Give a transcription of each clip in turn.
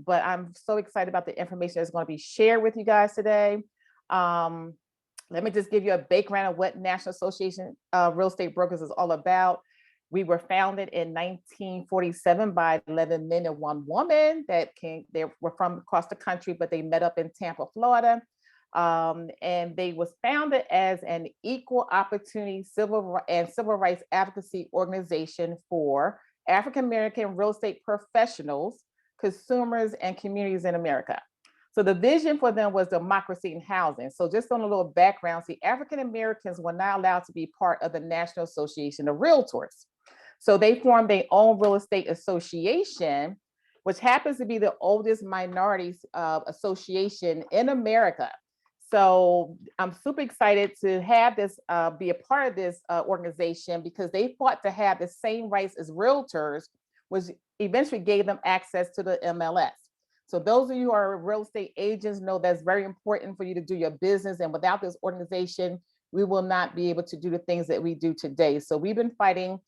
but I'm so excited about the information that's going to be shared with you guys today. Let me just give you a background of what National Association of Real Estate Brokers is all about. We were founded in 1947 by 11 men and 1 woman they were from across the country, but they met up in Tampa, Florida. And they was founded as an equal opportunity civil rights advocacy organization for African-American real estate professionals, consumers, and communities in America. So the vision for them was democracy in housing. So just on a little background, see, African-Americans were not allowed to be part of the National Association of Realtors. So they formed their own real estate association, which happens to be the oldest minorities association in America. So I'm super excited to have this, be a part of this organization, because they fought to have the same rights as realtors, which eventually gave them access to the MLS. So those of you who are real estate agents know that's very important for you to do your business. And without this organization, we will not be able to do the things that we do today. So we've been fighting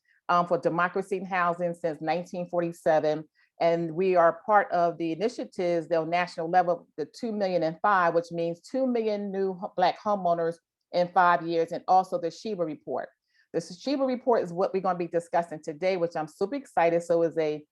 for democracy in housing since 1947. And we are part of the initiatives, the national level, the 2 million in 5, which means 2 million new Black homeowners in 5 years, and also the SHIBA Report. The SHIBA Report is what we're going to be discussing today, which I'm super excited. So it's a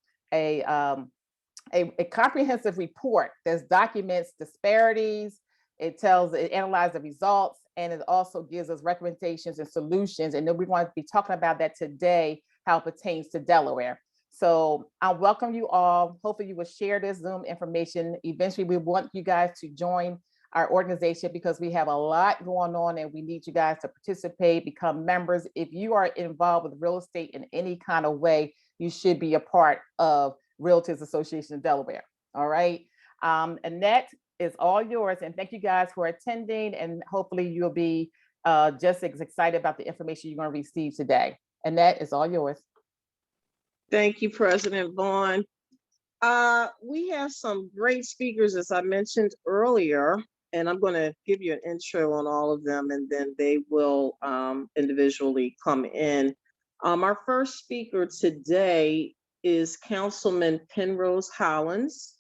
comprehensive report that documents disparities. It analyzes the results, and it also gives us recommendations and solutions. And then we're going to be talking about that today, how it pertains to Delaware. So I welcome you all. Hopefully you will share this Zoom information. Eventually we want you guys to join our organization, because we have a lot going on and we need you guys to participate, become members. If you are involved with real estate in any kind of way, you should be a part of Realtors Association of Delaware. All right. Annette, is all yours. And thank you guys for attending. And hopefully you'll be just as excited about the information you're going to receive today. Annette, is all yours. Thank you, President Vaughn. We have some great speakers, as I mentioned earlier, and I'm going to give you an intro on all of them, and then they will individually come in. Our first speaker today is Councilman Penrose Hollins.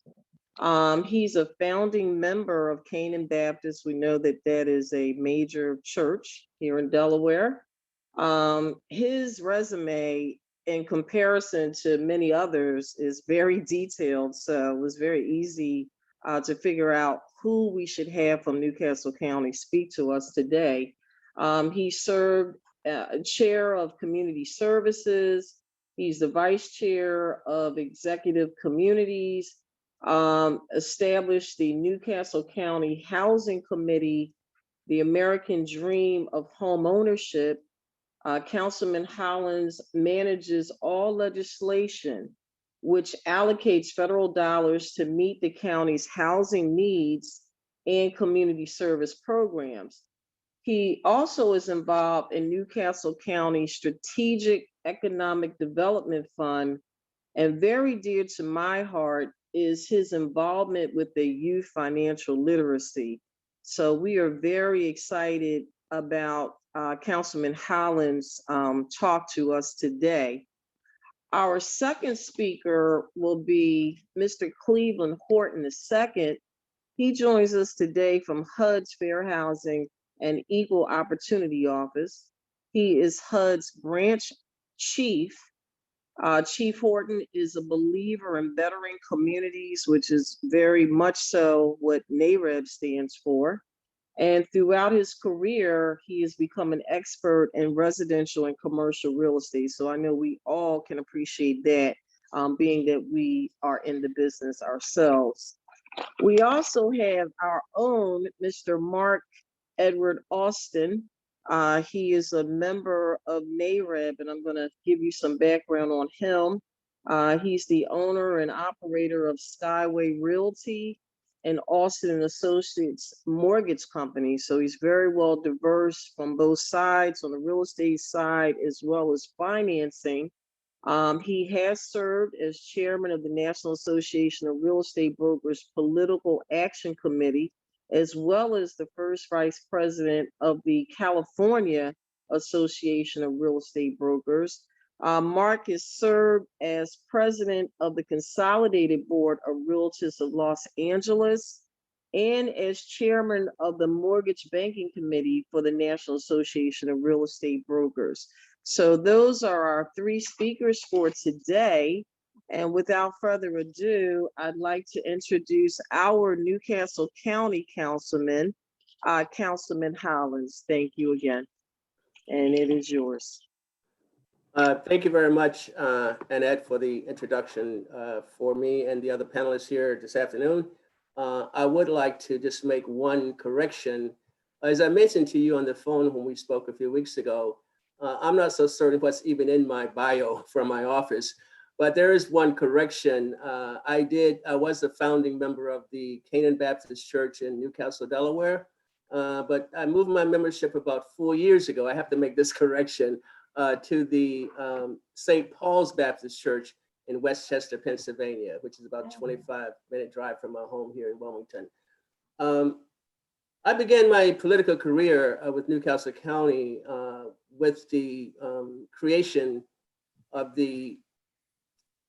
He's a founding member of Canaan Baptist. We know that that is a major church here in Delaware. His resume, in comparison to many others, is very detailed, so it was very easy to figure out who we should have from Newcastle County speak to us today. He served chair of community services. He's the vice chair of executive communities, established the Newcastle County Housing Committee, the American Dream of Home Ownership. Councilman Hollins manages all legislation which allocates federal dollars to meet the county's housing needs and community service programs. He also is involved in Newcastle County Strategic Economic Development Fund, and very dear to my heart is his involvement with the youth financial literacy. So we are very excited about Councilman Hollins talk to us today. Our second speaker will be Mr. Cleveland Horton II. He joins us today from HUD's Fair Housing and Equal Opportunity Office. He is HUD's branch chief. Chief Horton is a believer in bettering communities, which is very much so what NAREB stands for. And throughout his career, he has become an expert in residential and commercial real estate. So I know we all can appreciate that, being that we are in the business ourselves. We also have our own Mr. Mark Edward Austin. He is a member of NAREB, and I'm going to give you some background on him. He's the owner and operator of Skyway Realty and Austin & Associates Mortgage Company. So he's very well diverse from both sides, on the real estate side as well as financing. He has served as chairman of the National Association of Real Estate Brokers Political Action Committee, as well as the first vice president of the California Association of Real Estate Brokers. Mark has served as president of the Consolidated Board of Realtors of Los Angeles and as chairman of the Mortgage Banking Committee for the National Association of Real Estate Brokers. So those are our three speakers for today. And without further ado, I'd like to introduce our Newcastle County Councilman, Councilman Hollins. Thank you again. And it is yours. Thank you very much, Annette, for the introduction for me and the other panelists here this afternoon. I would like to just make one correction. As I mentioned to you on the phone when we spoke a few weeks ago, I'm not so certain what's even in my bio from my office, but there is one correction. I was a founding member of the Canaan Baptist Church in Newcastle, Delaware, but I moved my membership about 4 years ago. I have to make this correction. To the St. Paul's Baptist Church in Westchester, Pennsylvania, which is about a 25-minute drive from my home here in Wilmington. I began my political career with Newcastle County with the creation of the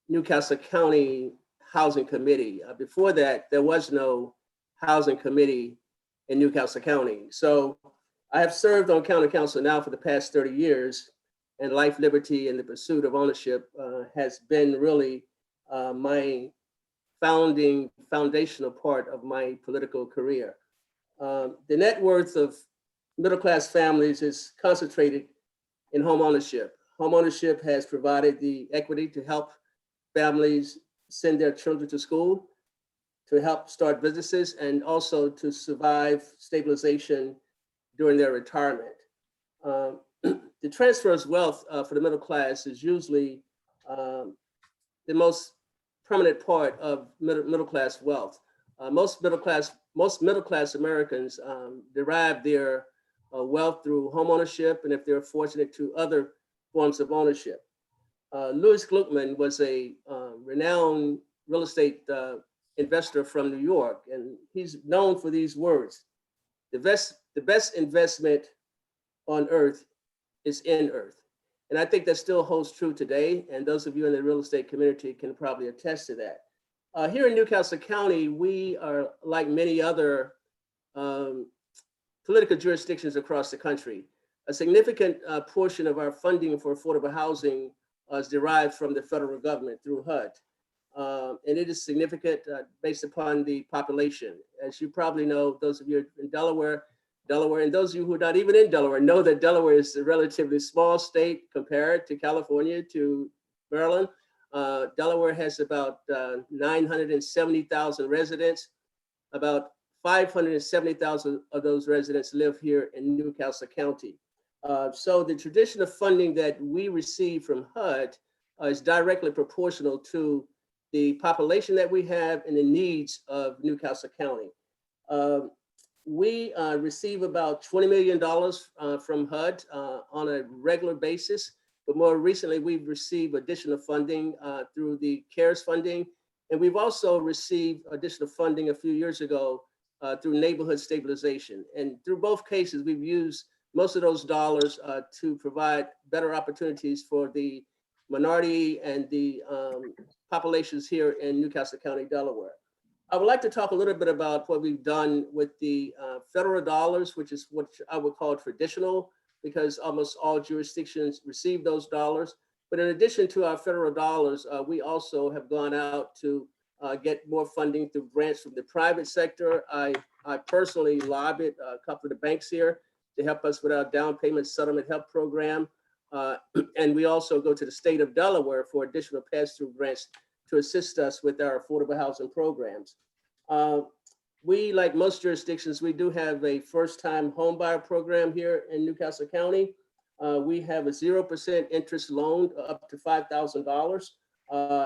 Newcastle County Housing Committee. Before that, there was no housing committee in Newcastle County. So I have served on county council now for the past 30 years. And life, liberty, and the pursuit of ownership has been really my foundational part of my political career. The net worth of middle-class families is concentrated in home ownership. Home ownership has provided the equity to help families send their children to school, to help start businesses, and also to survive stabilization during their retirement. The transfer of wealth for the middle class is usually the most prominent part of middle class wealth. Most middle class Americans derive their wealth through home ownership, and if they're fortunate, to other forms of ownership. Louis Gluckman was a renowned real estate investor from New York, and he's known for these words: the best investment on earth is in earth. And I think that still holds true today. And those of you in the real estate community can probably attest to that. Here in Newcastle County, we are like many other political jurisdictions across the country. A significant portion of our funding for affordable housing is derived from the federal government through HUD. And it is significant based upon the population. As you probably know, those of you in Delaware, and those of you who are not even in Delaware know that Delaware is a relatively small state compared to California, to Maryland. Delaware has about 970,000 residents. About 570,000 of those residents live here in Newcastle County. So the tradition of funding that we receive from HUD is directly proportional to the population that we have and the needs of Newcastle County. We receive about $20 million from HUD on a regular basis, but more recently we've received additional funding through the CARES funding, and we've also received additional funding a few years ago through neighborhood stabilization. And through both cases, we've used most of those dollars to provide better opportunities for the minority and the populations here in Newcastle County, Delaware. I would like to talk a little bit about what we've done with the federal dollars, which is what I would call traditional, because almost all jurisdictions receive those dollars. But in addition to our federal dollars, we also have gone out to get more funding through grants from the private sector. I personally lobbied a couple of the banks here to help us with our down payment settlement help program. And we also go to the state of Delaware for additional pass-through grants to assist us with our affordable housing programs. We, like most jurisdictions, we do have a first-time home buyer program here in Newcastle County. We have a 0% interest loan up to $5,000.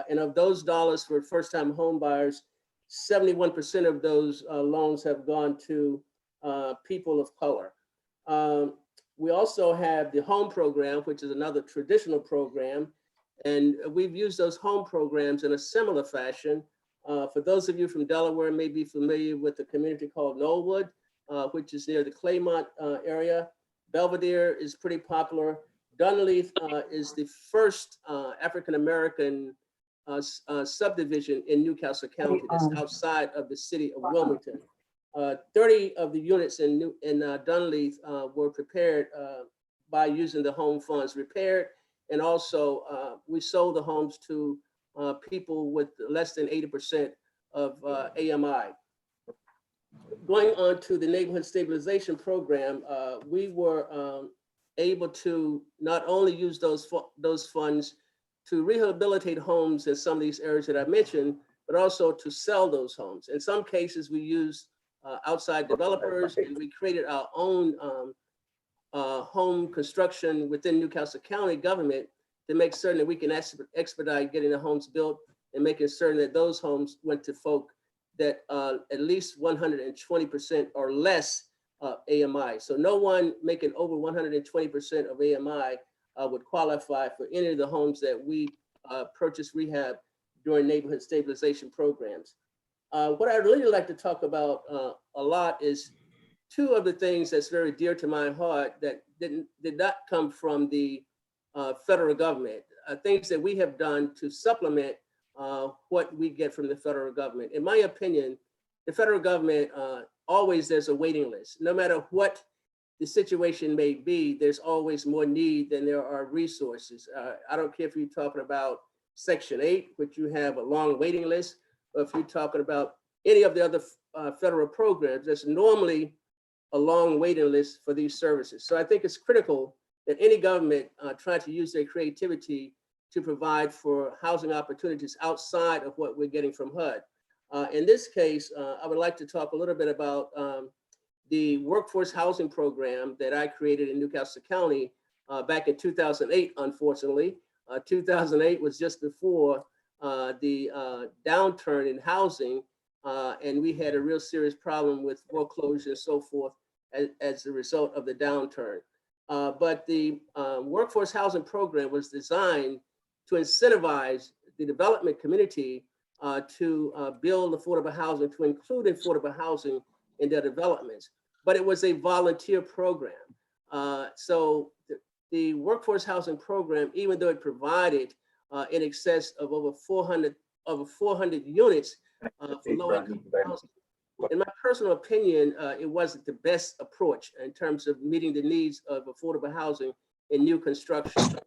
And of those dollars for first-time home buyers, 71% of those loans have gone to people of color. We also have the home program, which is another traditional program. And we've used those home programs in a similar fashion. For those of you from Delaware may be familiar with a community called Knollwood, which is near the Claymont area. Belvedere is pretty popular. Dunleith is the first African-American subdivision in Newcastle County that's outside of the city of Wilmington. 30 of the units in Dunleith were prepared by using the home funds, repaired, and also we sold the homes to people with less than 80% of AMI. Going on to the neighborhood stabilization program, we were able to not only use those funds to rehabilitate homes in some of these areas that I mentioned, but also to sell those homes. In some cases, we used outside developers, and we created our own home construction within Newcastle County government to make certain that we can expedite getting the homes built and making certain that those homes went to folk that at least 120% or less AMI. So no one making over 120% of AMI would qualify for any of the homes that we purchase rehab during neighborhood stabilization programs. What I'd really like to talk about a lot is two of the things that's very dear to my heart that did not come from the federal government, things that we have done to supplement what we get from the federal government. In my opinion, the federal government, always there's a waiting list. No matter what the situation may be, there's always more need than there are resources. I don't care if you're talking about Section 8, which you have a long waiting list, or if you're talking about any of the other federal programs, there's normally a long waiting list for these services. So I think it's critical that any government try to use their creativity to provide for housing opportunities outside of what we're getting from HUD. In this case, I would like to talk a little bit about the workforce housing program that I created in Newcastle County back in 2008, unfortunately. 2008 was just before the downturn in housing, and we had a real serious problem with foreclosure and so forth as a result of the downturn. But the workforce housing program was designed to incentivize the development community to build affordable housing, to include affordable housing in their developments. But it was a volunteer program. So the workforce housing program, even though it provided in excess of over 400 units for low-income housing, in my personal opinion, it wasn't the best approach in terms of meeting the needs of affordable housing in new construction.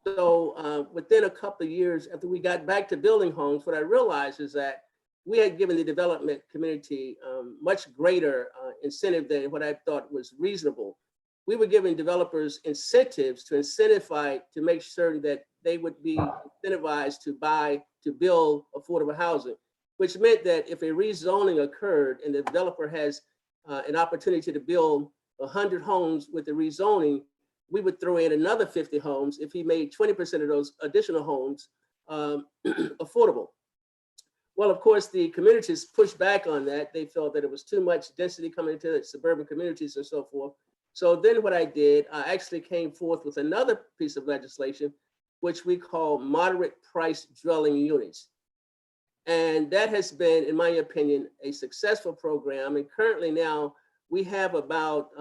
So within a couple of years after we got back to building homes, what I realized is that we had given the development community much greater incentive than what I thought was reasonable. We were giving developers incentives to incentivize, to make certain that they would be incentivized to build affordable housing, which meant that if a rezoning occurred and the developer has an opportunity to build 100 homes with the rezoning, we would throw in another 50 homes if he made 20% of those additional homes affordable. Well, of course, the communities pushed back on that. They felt that it was too much density coming into the suburban communities and so forth. So then what I did, I actually came forth with another piece of legislation, which we call moderate price dwelling units. And that has been, in my opinion, a successful program. And currently now we have about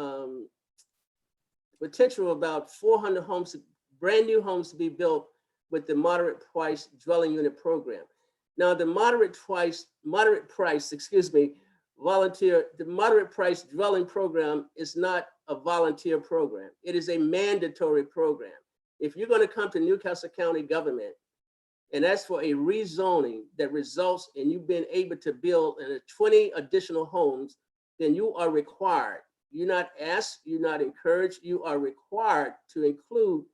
potential of about 400 homes, brand new homes to be built with the moderate price dwelling unit program. Now the moderate price dwelling program is not a volunteer program. It is a mandatory program. If you're going to come to Newcastle County government and ask for a rezoning that results in you being able to build 20 additional homes, then you are required. You're not asked, you're not encouraged, you are required to include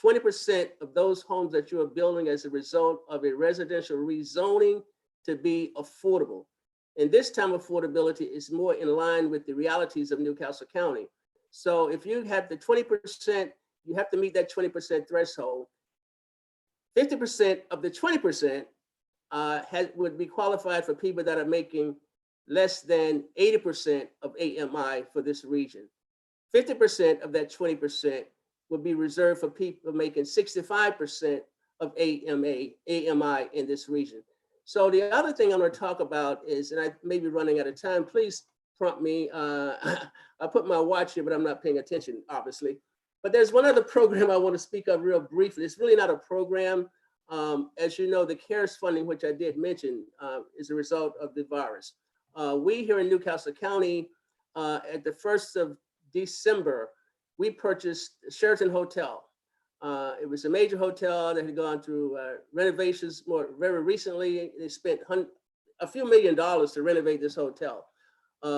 20% of those homes that you are building as a result of a residential rezoning to be affordable. And this time affordability is more in line with the realities of Newcastle County. So if you have the 20%, you have to meet that 20% threshold. 50% of the 20% would be qualified for people that are making less than 80% of AMI for this region. 50% of that 20% would be reserved for people making 65% of AMI in this region. So the other thing I'm going to talk about is, and I may be running out of time, please prompt me. I put my watch here, but I'm not paying attention, obviously. But there's one other program I want to speak of real briefly. It's really not a program. As you know, the CARES funding, which I did mention, is a result of the virus. We here in Newcastle County, at the 1st of December, we purchased Sheraton Hotel. It was a major hotel that had gone through renovations very recently. They spent a few $1 million to renovate this hotel.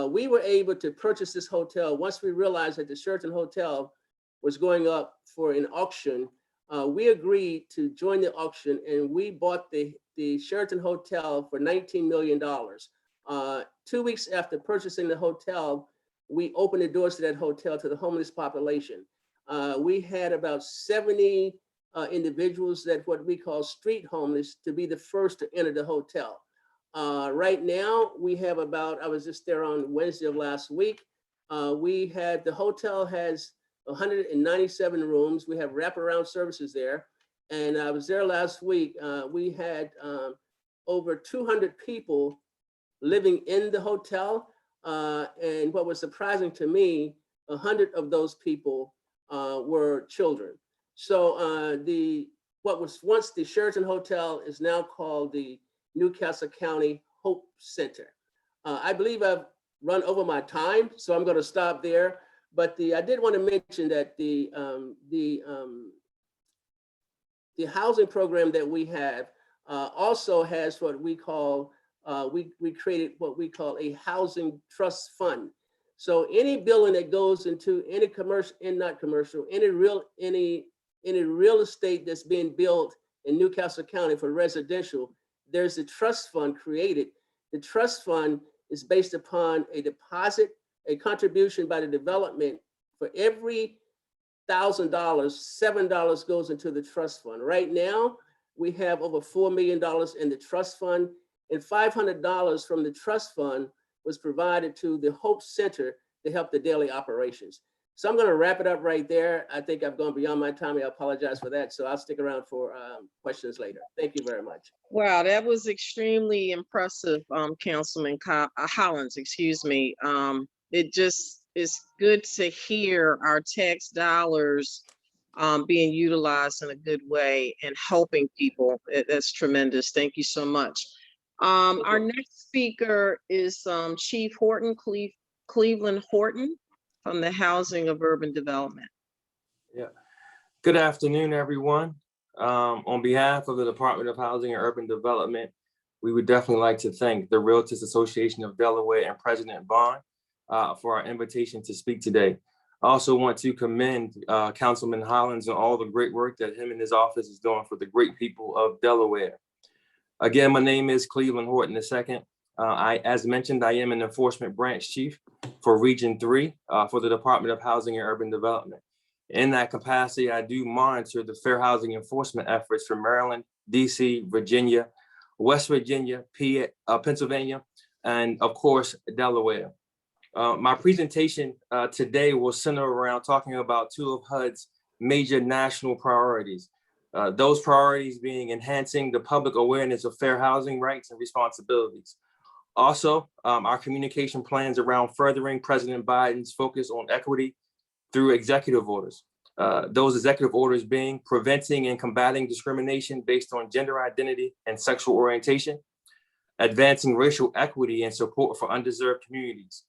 We were able to purchase this hotel once we realized that the Sheraton Hotel was going up for an auction. We agreed to join the auction, and we bought the Sheraton Hotel for $19 million. 2 weeks after purchasing the hotel, we opened the doors to that hotel to the homeless population. We had about 70 individuals that what we call street homeless to be the first to enter the hotel. Right now, we have about, I was just there on Wednesday of last week. The hotel has 197 rooms. We have wraparound services there. And I was there last week. We had over 200 people living in the hotel. And what was surprising to me, 100 of those people were children. So what was once the Sheraton Hotel is now called the Newcastle County Hope Center. I believe I've run over my time, so I'm going to stop there. But I did want to mention that the housing program that we have also has what we call, we created what we call a housing trust fund. So any building that goes into any commercial and not commercial, any real estate that's being built in Newcastle County for residential, there's a trust fund created. The trust fund is based upon a deposit, a contribution by the development. For every $1,000, $7 goes into the trust fund. Right now, we have over $4 million in the trust fund, and $500 from the trust fund was provided to the Hope Center to help the daily operations. So I'm going to wrap it up right there. I think I've gone beyond my time. I apologize for that. So I'll stick around for questions later. Thank you very much. Wow, that was extremely impressive, Councilman Hollins, excuse me. It just is good to hear our tax dollars being utilized in a good way and helping people. That's tremendous. Thank you so much. Our next speaker is Chief Horton, Cleveland Horton, from the Housing of Urban Development. Yeah. Good afternoon, everyone. On behalf of the Department of Housing and Urban Development, we would definitely like to thank the Realtist Association of Delaware and President Bond for our invitation to speak today. I also want to commend Councilman Hollins on all the great work that him and his office is doing for the great people of Delaware. Again, my name is Cleveland Horton II. As mentioned, I am an enforcement branch chief for Region 3 for the Department of Housing and Urban Development. In that capacity, I do monitor the fair housing enforcement efforts for Maryland, DC, Virginia, West Virginia, Pennsylvania, and of course, Delaware. My presentation today will center around talking about two of HUD's major national priorities. Those priorities being enhancing the public awareness of fair housing rights and responsibilities. Also, our communication plans around furthering President Biden's focus on equity through executive orders. Those executive orders being preventing and combating discrimination based on gender identity and sexual orientation, advancing racial equity and support for underserved communities.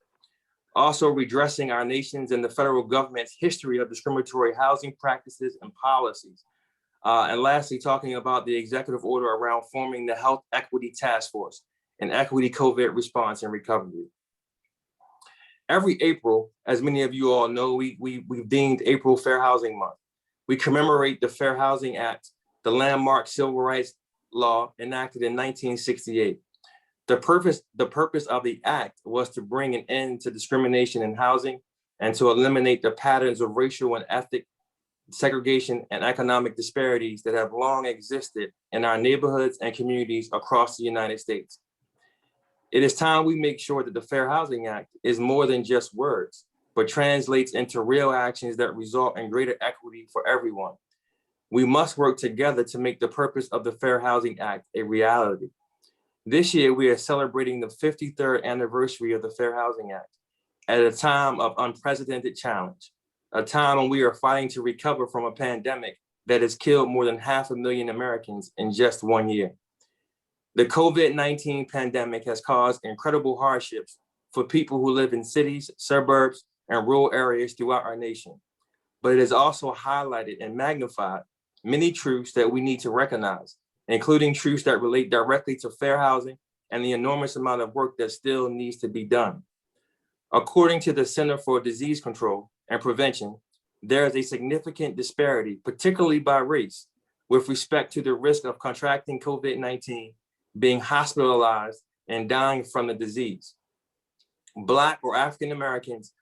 Also redressing our nation's and the federal government's history of discriminatory housing practices and policies. And lastly, talking about the executive order around forming the Health Equity Task Force and equity COVID response and recovery. Every April, as many of you all know, we've deemed April Fair Housing Month. We commemorate the Fair Housing Act, the landmark civil rights law enacted in 1968. The purpose of the act was to bring an end to discrimination in housing and to eliminate the patterns of racial and ethnic segregation and economic disparities that have long existed in our neighborhoods and communities across the United States. It is time we make sure that the Fair Housing Act is more than just words, but translates into real actions that result in greater equity for everyone. We must work together to make the purpose of the Fair Housing Act a reality. This year, we are celebrating the 53rd anniversary of the Fair Housing Act at a time of unprecedented challenge, a time when we are fighting to recover from a pandemic that has killed more than 500,000 Americans in just 1 year. The COVID-19 pandemic has caused incredible hardships for people who live in cities, suburbs, and rural areas throughout our nation. But it has also highlighted and magnified many truths that we need to recognize, including truths that relate directly to fair housing and the enormous amount of work that still needs to be done. According to the Center for Disease Control and Prevention, there is a significant disparity, particularly by race, with respect to the risk of contracting COVID-19, being hospitalized, and dying from the disease. Black or African Americans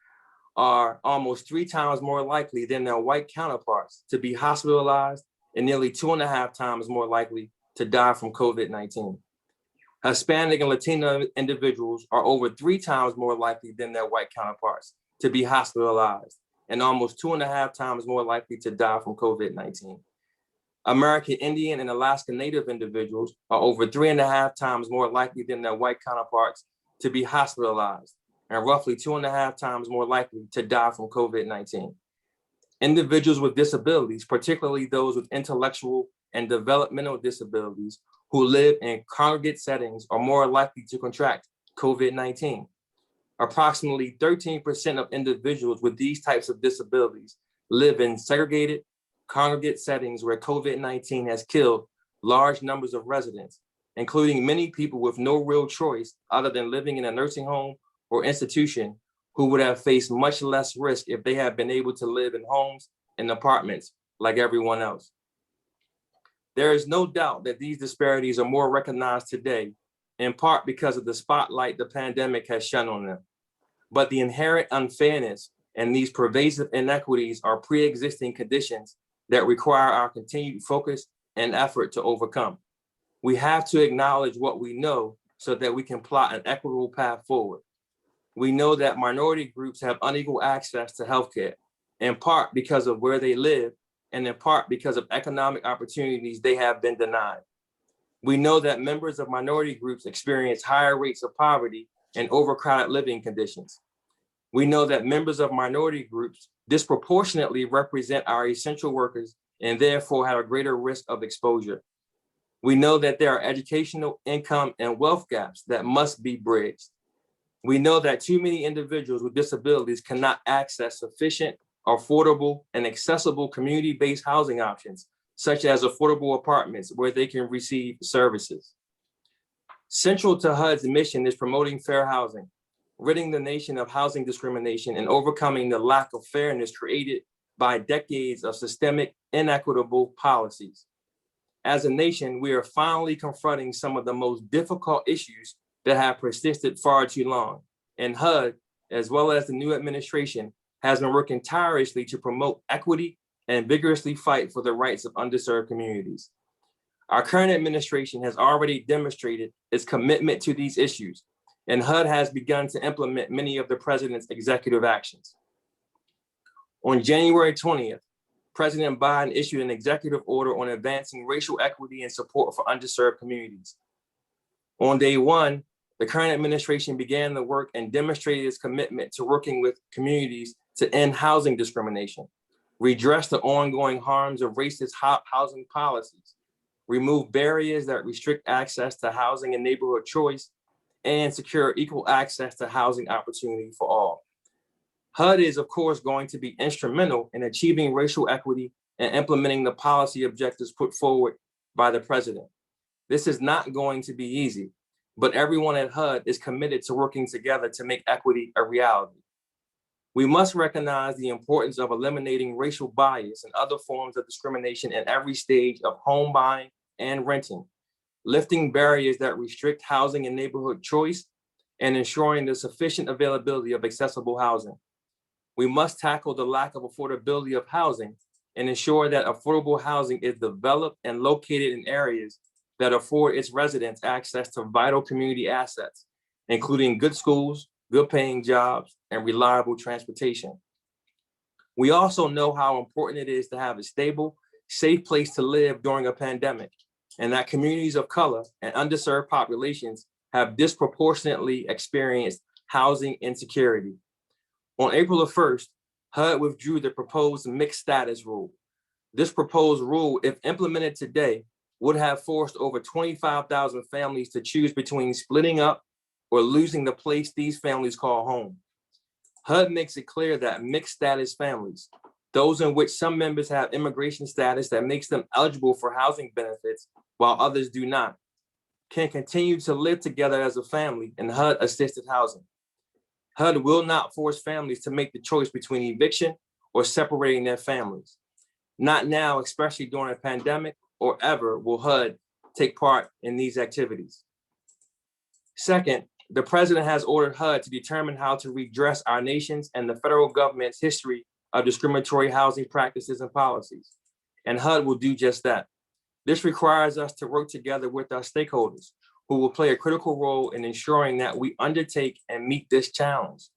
are almost 3 times more likely than their white counterparts to be hospitalized and nearly 2.5 times more likely to die from COVID-19. Hispanic and Latino individuals are over 3 times more likely than their white counterparts to be hospitalized and almost 2.5 times more likely to die from COVID-19. American Indian and Alaska Native individuals are over 3.5 times more likely than their white counterparts to be hospitalized and roughly 2.5 times more likely to die from COVID-19. Individuals with disabilities, particularly those with intellectual and developmental disabilities who live in congregate settings, are more likely to contract COVID-19. Approximately 13% of individuals with these types of disabilities live in segregated congregate settings where COVID-19 has killed large numbers of residents, including many people with no real choice other than living in a nursing home or institution, who would have faced much less risk if they had been able to live in homes and apartments like everyone else. There is no doubt that these disparities are more recognized today, in part because of the spotlight the pandemic has shone on them. But the inherent unfairness and these pervasive inequities are pre-existing conditions that require our continued focus and effort to overcome. We have to acknowledge what we know so that we can plot an equitable path forward. We know that minority groups have unequal access to healthcare, in part because of where they live and in part because of economic opportunities they have been denied. We know that members of minority groups experience higher rates of poverty and overcrowded living conditions. We know that members of minority groups disproportionately represent our essential workers and therefore have a greater risk of exposure. We know that there are educational, income, and wealth gaps that must be bridged. We know that too many individuals with disabilities cannot access sufficient, affordable, and accessible community-based housing options, such as affordable apartments where they can receive services. Central to HUD's mission is promoting fair housing, ridding the nation of housing discrimination, and overcoming the lack of fairness created by decades of systemic inequitable policies. As a nation, we are finally confronting some of the most difficult issues that have persisted far too long. And HUD, as well as the new administration, has been working tirelessly to promote equity and vigorously fight for the rights of underserved communities. Our current administration has already demonstrated its commitment to these issues, and HUD has begun to implement many of the president's executive actions. On January 20th, President Biden issued an executive order on advancing racial equity and support for underserved communities. On day one, the current administration began the work and demonstrated its commitment to working with communities to end housing discrimination, redress the ongoing harms of racist housing policies, remove barriers that restrict access to housing and neighborhood choice, and secure equal access to housing opportunity for all. HUD is, of course, going to be instrumental in achieving racial equity and implementing the policy objectives put forward by the president. This is not going to be easy, but everyone at HUD is committed to working together to make equity a reality. We must recognize the importance of eliminating racial bias and other forms of discrimination at every stage of home buying and renting, lifting barriers that restrict housing and neighborhood choice, and ensuring the sufficient availability of accessible housing. We must tackle the lack of affordability of housing and ensure that affordable housing is developed and located in areas that afford its residents access to vital community assets, including good schools, good paying jobs, and reliable transportation. We also know how important it is to have a stable, safe place to live during a pandemic, and that communities of color and underserved populations have disproportionately experienced housing insecurity. On April 1st, HUD withdrew the proposed mixed status rule. This proposed rule, if implemented today, would have forced over 25,000 families to choose between splitting up or losing the place these families call home. HUD makes it clear that mixed status families, those in which some members have immigration status that makes them eligible for housing benefits while others do not, can continue to live together as a family in HUD-assisted housing. HUD will not force families to make the choice between eviction or separating their families. Not now, especially during a pandemic, or ever will HUD take part in these activities. Second, the president has ordered HUD to determine how to redress our nation's and the federal government's history of discriminatory housing practices and policies, and HUD will do just that. This requires us to work together with our stakeholders, who will play a critical role in ensuring that we undertake and meet this challenge.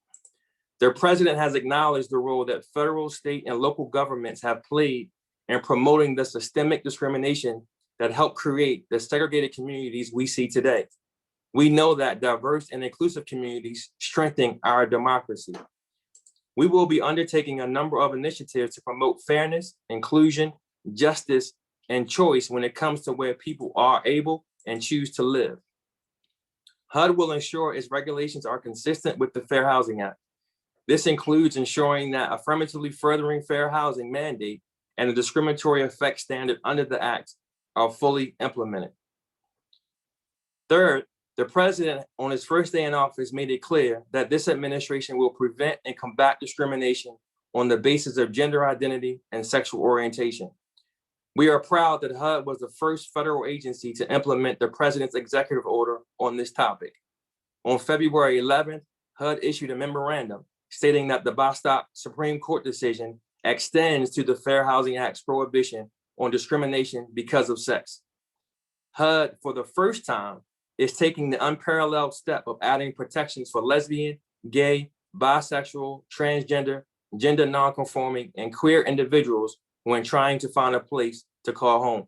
The president has acknowledged the role that federal, state, and local governments have played in promoting the systemic discrimination that helped create the segregated communities we see today. We know that diverse and inclusive communities strengthen our democracy. We will be undertaking a number of initiatives to promote fairness, inclusion, justice, and choice when it comes to where people are able and choose to live. HUD will ensure its regulations are consistent with the Fair Housing Act. This includes ensuring that affirmatively furthering fair housing mandate and the discriminatory effect standard under the act are fully implemented. Third, the president on his first day in office made it clear that this administration will prevent and combat discrimination on the basis of gender identity and sexual orientation. We are proud that HUD was the first federal agency to implement the president's executive order on this topic. On February 11th, HUD issued a memorandum stating that the Bostock Supreme Court decision extends to the Fair Housing Act's prohibition on discrimination because of sex. HUD, for the first time, is taking the unparalleled step of adding protections for lesbian, gay, bisexual, transgender, gender nonconforming, and queer individuals when trying to find a place to call home.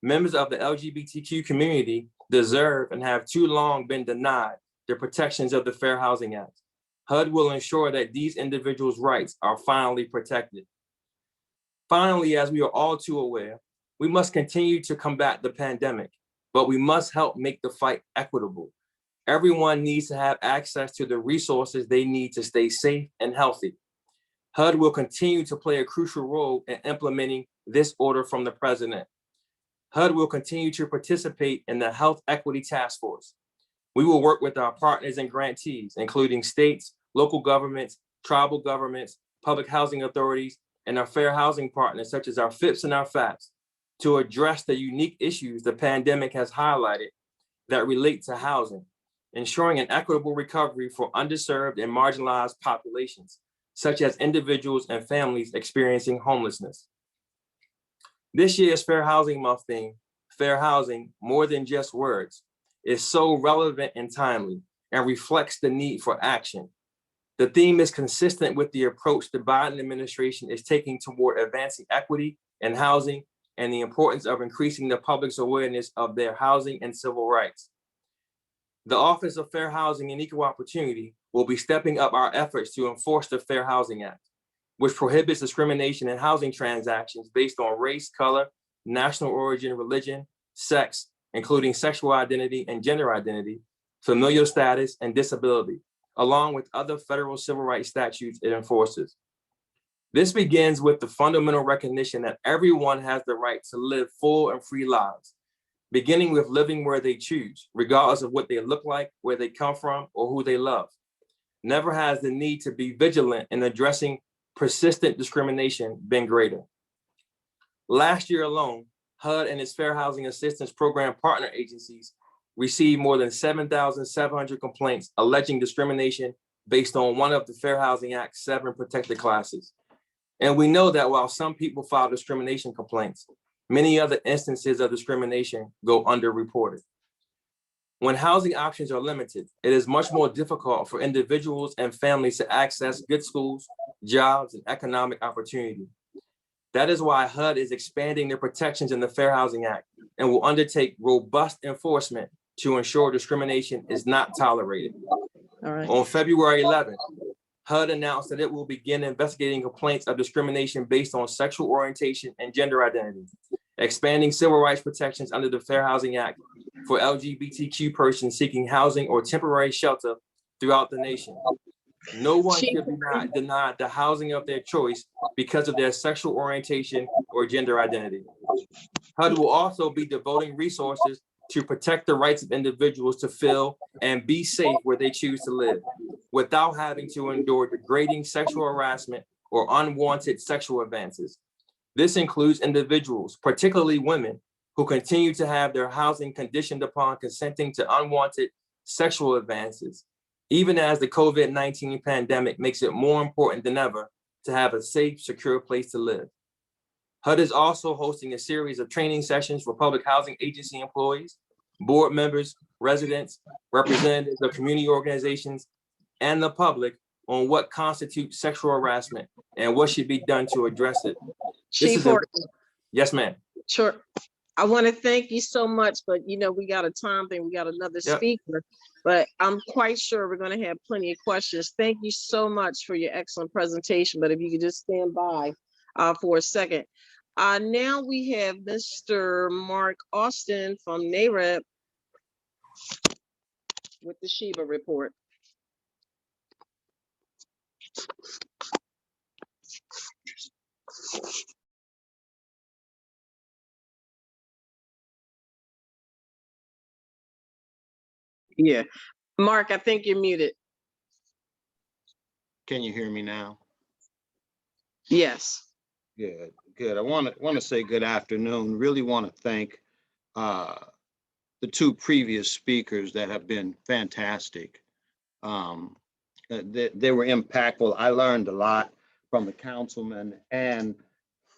Members of the LGBTQ community deserve and have too long been denied the protections of the Fair Housing Act. HUD will ensure that these individuals' rights are finally protected. Finally, as we are all too aware, we must continue to combat the pandemic, but we must help make the fight equitable. Everyone needs to have access to the resources they need to stay safe and healthy. HUD will continue to play a crucial role in implementing this order from the president. HUD will continue to participate in the Health Equity Task Force. We will work with our partners and grantees, including states, local governments, tribal governments, public housing authorities, and our fair housing partners, such as our FIPS and our FAPS, to address the unique issues the pandemic has highlighted that relate to housing, ensuring an equitable recovery for underserved and marginalized populations, such as individuals and families experiencing homelessness. This year's Fair Housing Month theme, Fair Housing, More Than Just Words, is so relevant and timely and reflects the need for action. The theme is consistent with the approach the Biden administration is taking toward advancing equity in housing and the importance of increasing the public's awareness of their housing and civil rights. The Office of Fair Housing and Equal Opportunity will be stepping up our efforts to enforce the Fair Housing Act, which prohibits discrimination in housing transactions based on race, color, national origin, religion, sex, including sexual identity and gender identity, familial status, and disability, along with other federal civil rights statutes it enforces. This begins with the fundamental recognition that everyone has the right to live full and free lives, beginning with living where they choose, regardless of what they look like, where they come from, or who they love. Never has the need to be vigilant in addressing persistent discrimination been greater. Last year alone, HUD and its Fair Housing Assistance Program partner agencies received more than 7,700 complaints alleging discrimination based on one of the Fair Housing Act's 7 protected classes. And we know that while some people file discrimination complaints, many other instances of discrimination go underreported. When housing options are limited, it is much more difficult for individuals and families to access good schools, jobs, and economic opportunity. That is why HUD is expanding the protections in the Fair Housing Act and will undertake robust enforcement to ensure discrimination is not tolerated. All right. On February 11th, HUD announced that it will begin investigating complaints of discrimination based on sexual orientation and gender identity, expanding civil rights protections under the Fair Housing Act for LGBTQ persons seeking housing or temporary shelter throughout the nation. No one should be denied the housing of their choice because of their sexual orientation or gender identity. HUD will also be devoting resources to protect the rights of individuals to feel and be safe where they choose to live, without having to endure degrading sexual harassment or unwanted sexual advances. This includes individuals, particularly women, who continue to have their housing conditioned upon consenting to unwanted sexual advances, even as the COVID-19 pandemic makes it more important than ever to have a safe, secure place to live. HUD is also hosting a series of training sessions for public housing agency employees, board members, residents, representatives of community organizations, and the public on what constitutes sexual harassment and what should be done to address it. Yes, ma'am. Sure. I want to thank you so much, but you know, we got a time thing, we got another speaker, but I'm quite sure we're going to have plenty of questions. Thank you so much for your excellent presentation, but if you could just stand by for a second. Now we have Mr. Mark Austin from NAREP with the SHIBA report. Yeah, Mark, I think you're muted. Can you hear me now? Yes. Good, good. I want to say good afternoon. Really want to thank the two previous speakers that have been fantastic. They were impactful. I learned a lot from the councilman and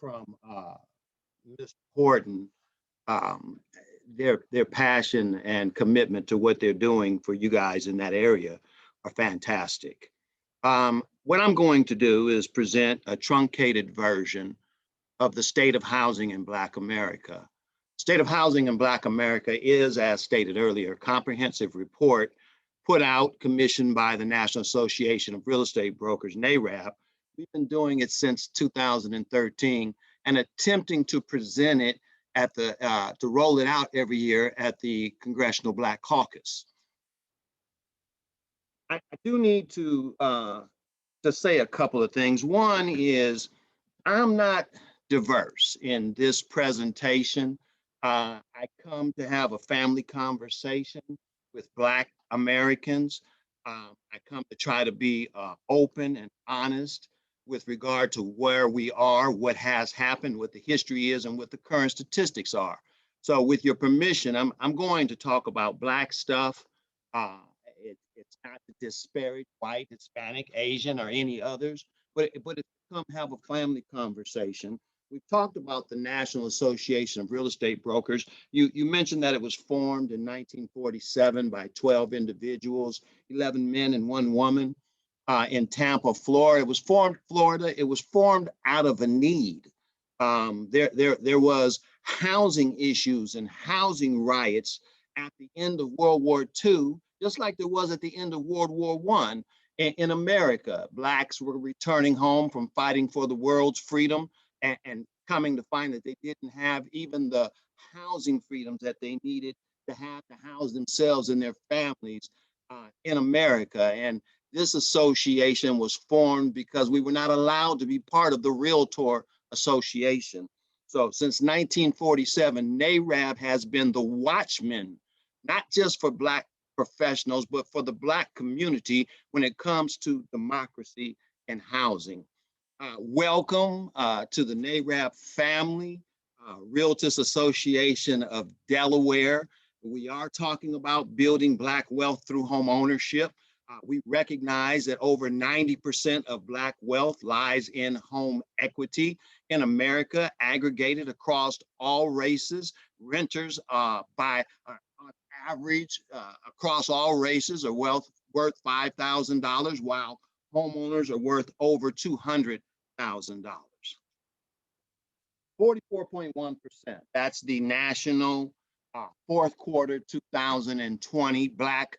from Ms. Horton. Their passion and commitment to what they're doing for you guys in that area are fantastic. What I'm going to do is present a truncated version of the state of housing in Black America. State of housing in Black America is, as stated earlier, a comprehensive report put out, commissioned by the National Association of Real Estate Brokers, NAREP. We've been doing it since 2013 and attempting to present it at the, to roll it out every year at the Congressional Black Caucus. I do need to say a couple of things. One is I'm not diverse in this presentation. I come to have a family conversation with Black Americans. I come to try to be open and honest with regard to where we are, what has happened, what the history is, and what the current statistics are. So with your permission, I'm going to talk about Black stuff. It's not to disparage white, Hispanic, Asian, or any others, but it's come have a family conversation. We've talked about the National Association of Real Estate Brokers. You mentioned that it was formed in 1947 by 12 individuals, 11 men and 1 woman in Tampa, Florida. It was formed, Florida. It was formed out of a need. There was housing issues and housing riots at the end of World War II, just like there was at the end of World War I in America. Blacks were returning home from fighting for the world's freedom and coming to find that they didn't have even the housing freedoms that they needed to have to house themselves and their families in America. And this association was formed because we were not allowed to be part of the Realtor Association. So since 1947, NAREP has been the watchman, not just for Black professionals, but for the Black community when it comes to democracy and housing. Welcome to the NAREP family, Realtist Association of Delaware. We are talking about building Black wealth through home ownership. We recognize that over 90% of Black wealth lies in home equity in America, aggregated across all races. Renters on average across all races are worth $5,000, while homeowners are worth over $200,000. 44.1%, that's the national fourth quarter 2020 Black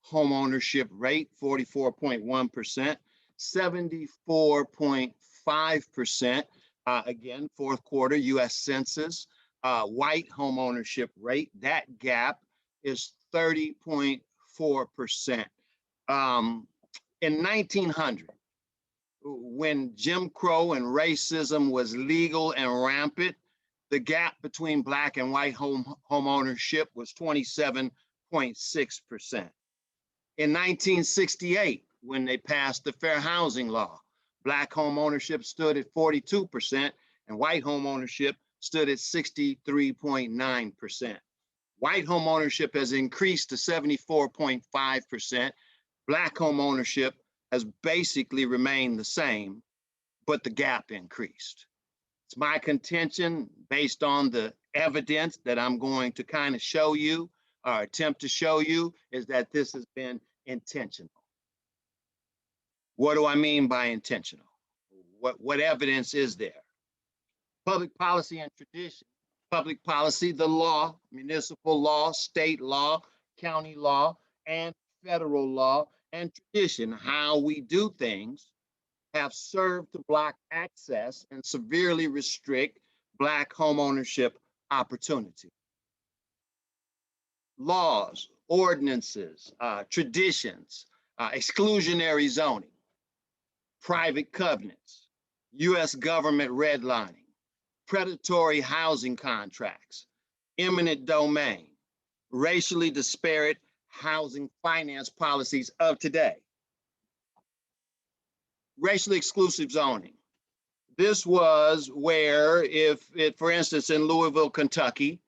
home ownership rate, 44.1%. 74.5%. Again, fourth quarter US Census. White home ownership rate, that gap is 30.4%. In 1900, when Jim Crow and racism was legal and rampant, the gap between Black and white home ownership was 27.6%. In 1968, when they passed the Fair Housing Law, Black home ownership stood at 42% and white home ownership stood at 63.9%. White home ownership has increased to 74.5%. Black home ownership has basically remained the same, but the gap increased. It's my contention, based on the evidence that I'm going to kind of show you, or attempt to show you, is that this has been intentional. What do I mean by intentional? What evidence is there? Public policy and tradition. Public policy, the law, municipal law, state law, county law, and federal law, and tradition, how we do things, have served to block access and severely restrict Black homeownership opportunity. Laws, ordinances, traditions, exclusionary zoning, private covenants, US government redlining, predatory housing contracts, eminent domain, racially disparate housing finance policies of today. Racially exclusive zoning. This was where, for instance, in Louisville, Kentucky,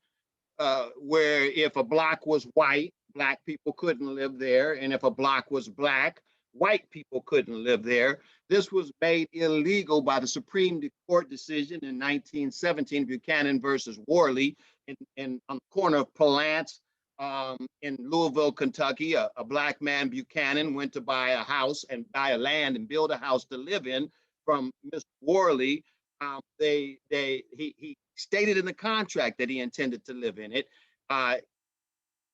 where if a block was white, Black people couldn't live there, and if a block was Black, white people couldn't live there. This was made illegal by the Supreme Court decision in 1917, Buchanan versus Worley, on the corner of Palance in Louisville, Kentucky. A Black man, Buchanan, went to buy a house and buy a land and build a house to live in from Mr. Worley. He stated in the contract that he intended to live in it.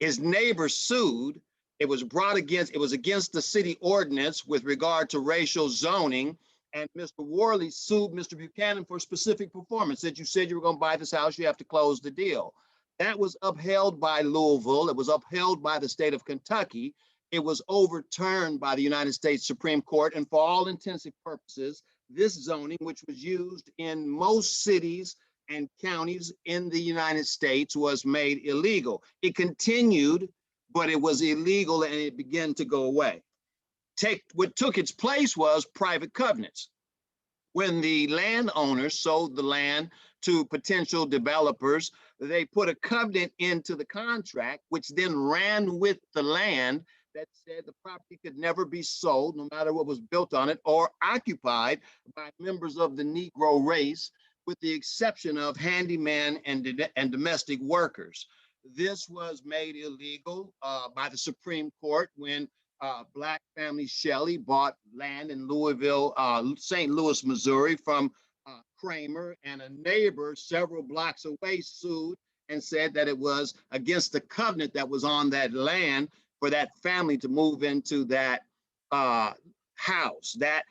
His neighbor sued. It was against the city ordinance with regard to racial zoning. And Mr. Worley sued Mr. Buchanan for specific performance. Said, you said you were going to buy this house, you have to close the deal. That was upheld by Louisville. It was upheld by the state of Kentucky. It was overturned by the United States Supreme Court. And for all intents and purposes, this zoning, which was used in most cities and counties in the United States, was made illegal. It continued, but it was illegal and it began to go away. What took its place was private covenants. When the landowners sold the land to potential developers, they put a covenant into the contract, which then ran with the land, that said the property could never be sold, no matter what was built on it, or occupied by members of the Negro race, with the exception of handyman and domestic workers. This was made illegal by the Supreme Court when Black family Shelley bought land in Louisville, St. Louis, Missouri from Kramer, and a neighbor several blocks away sued and said that it was against the covenant that was on that land for that family to move into that house. That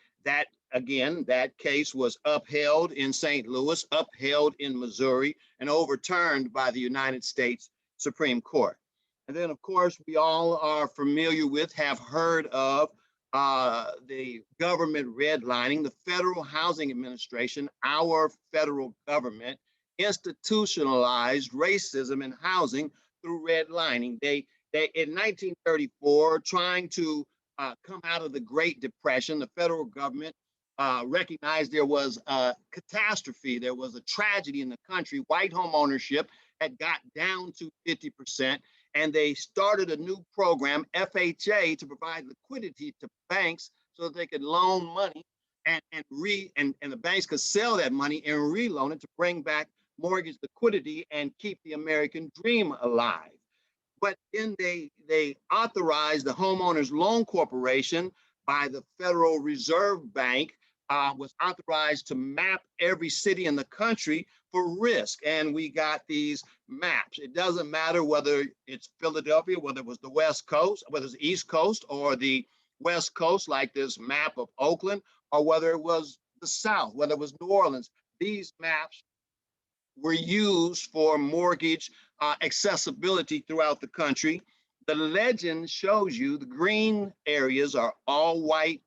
case was upheld in St. Louis, upheld in Missouri, and overturned by the United States Supreme Court. And then, of course, we all are familiar with, have heard of the government redlining. The Federal Housing Administration, our federal government, institutionalized racism in housing through redlining. They in 1934, trying to come out of the Great Depression, the federal government recognized there was a catastrophe, there was a tragedy in the country. White home ownership had got down to 50%, and they started a new program, FHA, to provide liquidity to banks so that they could loan money and the banks could sell that money and reloan it to bring back mortgage liquidity and keep the American dream alive. But then they authorized the Homeowners Loan Corporation by the Federal Reserve Bank, was authorized to map every city in the country for risk. And we got these maps. It doesn't matter whether it's Philadelphia, whether it was the West Coast, whether it's the East Coast or the West Coast, like this map of Oakland, or whether it was the South, whether it was New Orleans. These maps were used for mortgage accessibility throughout the country. The legend shows you the green areas are all white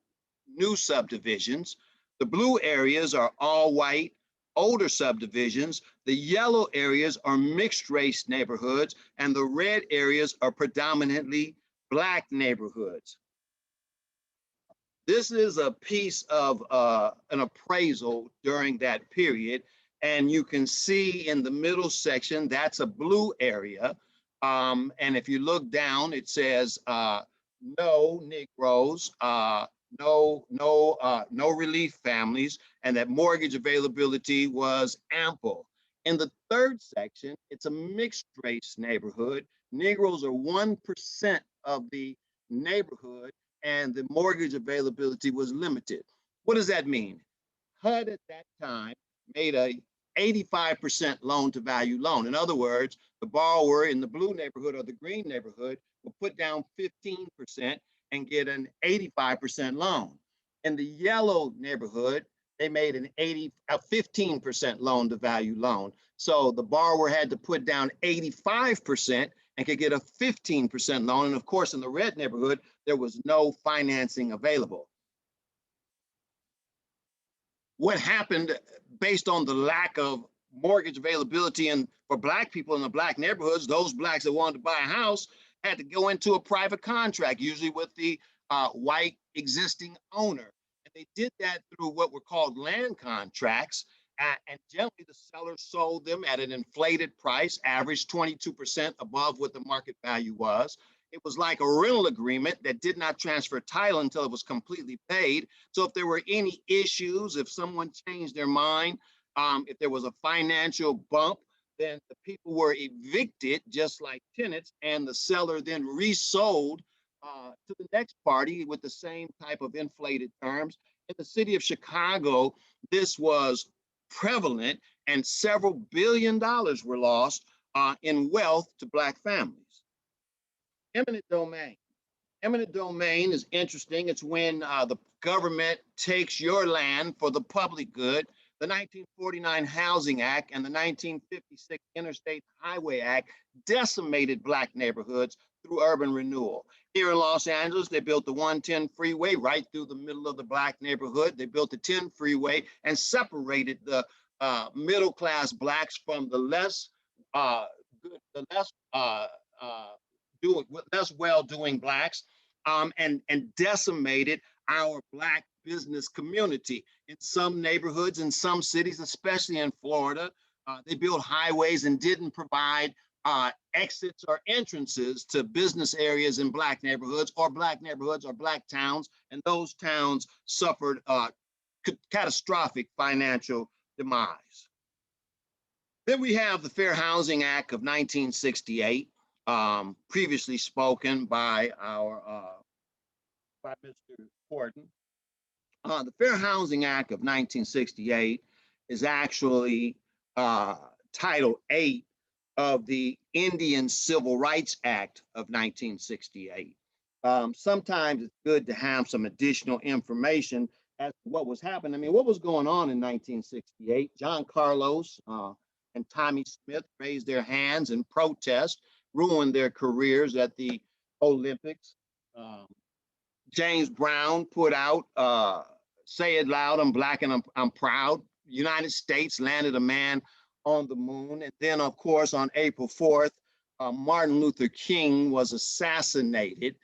new subdivisions. The blue areas are all white older subdivisions. The yellow areas are mixed race neighborhoods, and the red areas are predominantly Black neighborhoods. This is a piece of an appraisal during that period. And you can see in the middle section, that's a blue area. And if you look down, it says no Negroes, no relief families, and that mortgage availability was ample. In the third section, it's a mixed race neighborhood. Negroes are 1% of the neighborhood, and the mortgage availability was limited. What does that mean? HUD at that time made a 85% loan to value loan. In other words, the borrower in the blue neighborhood or the green neighborhood will put down 15% and get an 85% loan. In the yellow neighborhood, they made a 15% loan to value loan. So the borrower had to put down 85% and could get a 15% loan. And of course, in the red neighborhood, there was no financing available. What happened based on the lack of mortgage availability and for Black people in the Black neighborhoods, those Blacks that wanted to buy a house had to go into a private contract, usually with the white existing owner. And they did that through what were called land contracts. And generally the seller sold them at an inflated price, averaged 22% above what the market value was. It was like a rental agreement that did not transfer title until it was completely paid. So if there were any issues, if someone changed their mind, if there was a financial bump, then the people were evicted just like tenants, and the seller then resold to the next party with the same type of inflated terms. In the city of Chicago, this was prevalent, and several $billion were lost in wealth to Black families. Eminent domain. Eminent domain is interesting. It's when the government takes your land for the public good. The 1949 Housing Act and the 1956 Interstate Highway Act decimated Black neighborhoods through urban renewal. Here in Los Angeles, they built the 110 freeway right through the middle of the Black neighborhood. They built the 10 freeway and separated the middle-class Blacks from the less well-doing Blacks, and decimated our Black business community. In some neighborhoods, in some cities, especially in Florida, they built highways and didn't provide exits or entrances to business areas in Black neighborhoods or Black towns, and those towns suffered catastrophic financial demise. Then we have the Fair Housing Act of 1968, previously spoken by by Mr. Horton. The Fair Housing Act of 1968 is actually Title 8 of the Indian Civil Rights Act of 1968. Sometimes it's good to have some additional information as to what was happening. I mean, what was going on in 1968? John Carlos and Tommy Smith raised their hands in protest, ruined their careers at the Olympics. James Brown put out Say It Loud, I'm Black and I'm Proud. United States landed a man on the moon. And then, of course, on April 4th, Martin Luther King was assassinated